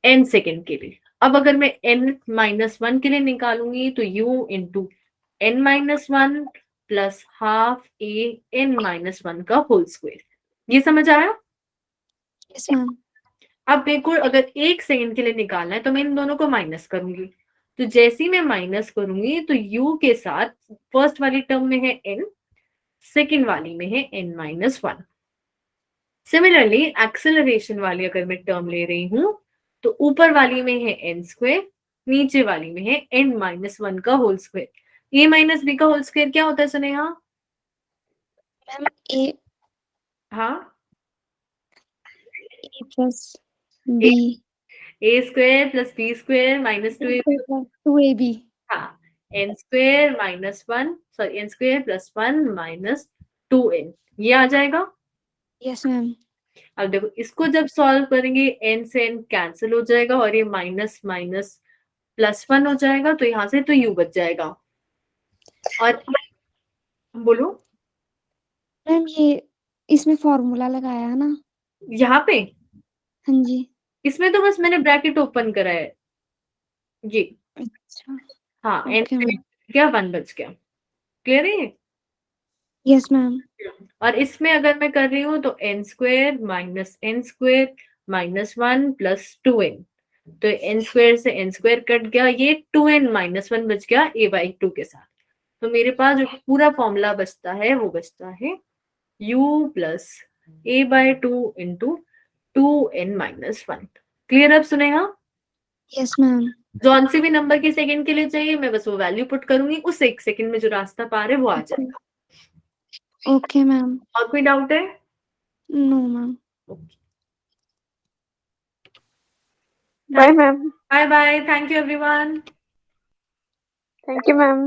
n सेकेंड के लिए। अब अगर मैं n माइनस 1 के लिए निकालूंगी तो u into n minus 1 plus half a n minus 1 का होल स्क्वायर। ये समझ आया? Yes ma'am. अब मेरे को अगर 1 सेकेंड के लिए निकालना है तो मैं इन दोनों को माइनस करूंगी। तो जैसे ही मैं माइनस करूंगी तो u के साथ फर्स्ट वाली टर्म में है n, सेकेंड वाली में है n माइनस 1। सिमिलरली एक्सेलरेशन वाली अगर मैं टर्म ले रही हूं तो ऊपर वाली में है n स्क्वायर, नीचे वाली में है n माइनस 1 का whole square. a minus b का होल स्क्वायर क्या होता है सुनेहा? मैम ए हाँ, plus b a square plus b square minus 2ab। 2ab। हाँ, n square minus 1 sorry n square plus 1 minus 2n, ये आ जाएगा। Yes ma'am. अब देखो इसको जब सॉल्व करेंगे n से n कैंसिल हो जाएगा और ये माइनस माइनस प्लस 1 हो जाएगा, तो यहाँ से तो u बच जाएगा। और बोलो मैम ये इसमें फॉर्मूला लगाया है ना? यहाँ पे, हाँ जी। इसमें तो बस मैंने ब्रैकेट ओपन करा है ये। अच्छा। हाँ, n ओके मैम। क्या 1 बच गया। क्लियर है? Yes ma'am. और इसमें अगर मैं कर रही हूँ तो n square minus 1 plus 2n, तो n स्क्वायर से n स्क्वायर कट गया, ये 2n माइनस 1 बच गया a बाई 2 के साथ। तो मेरे पास जो पूरा फॉर्मूला बचता है वो बचता है u plus a by 2 into 2n minus 1। Clear अब सुनेगा? Yes ma'am. जौन सी भी नंबर के सेकंड के लिए चाहिए मैं बस वो वैल्यू पुट करूंगी, उस एक सेकंड में जो रास्ता पार है वो आ जाएगा। Okay ma'am. और कोई डाउट है? No ma'am. Bye ma'am. Bye bye, thank you everyone. Thank you ma'am.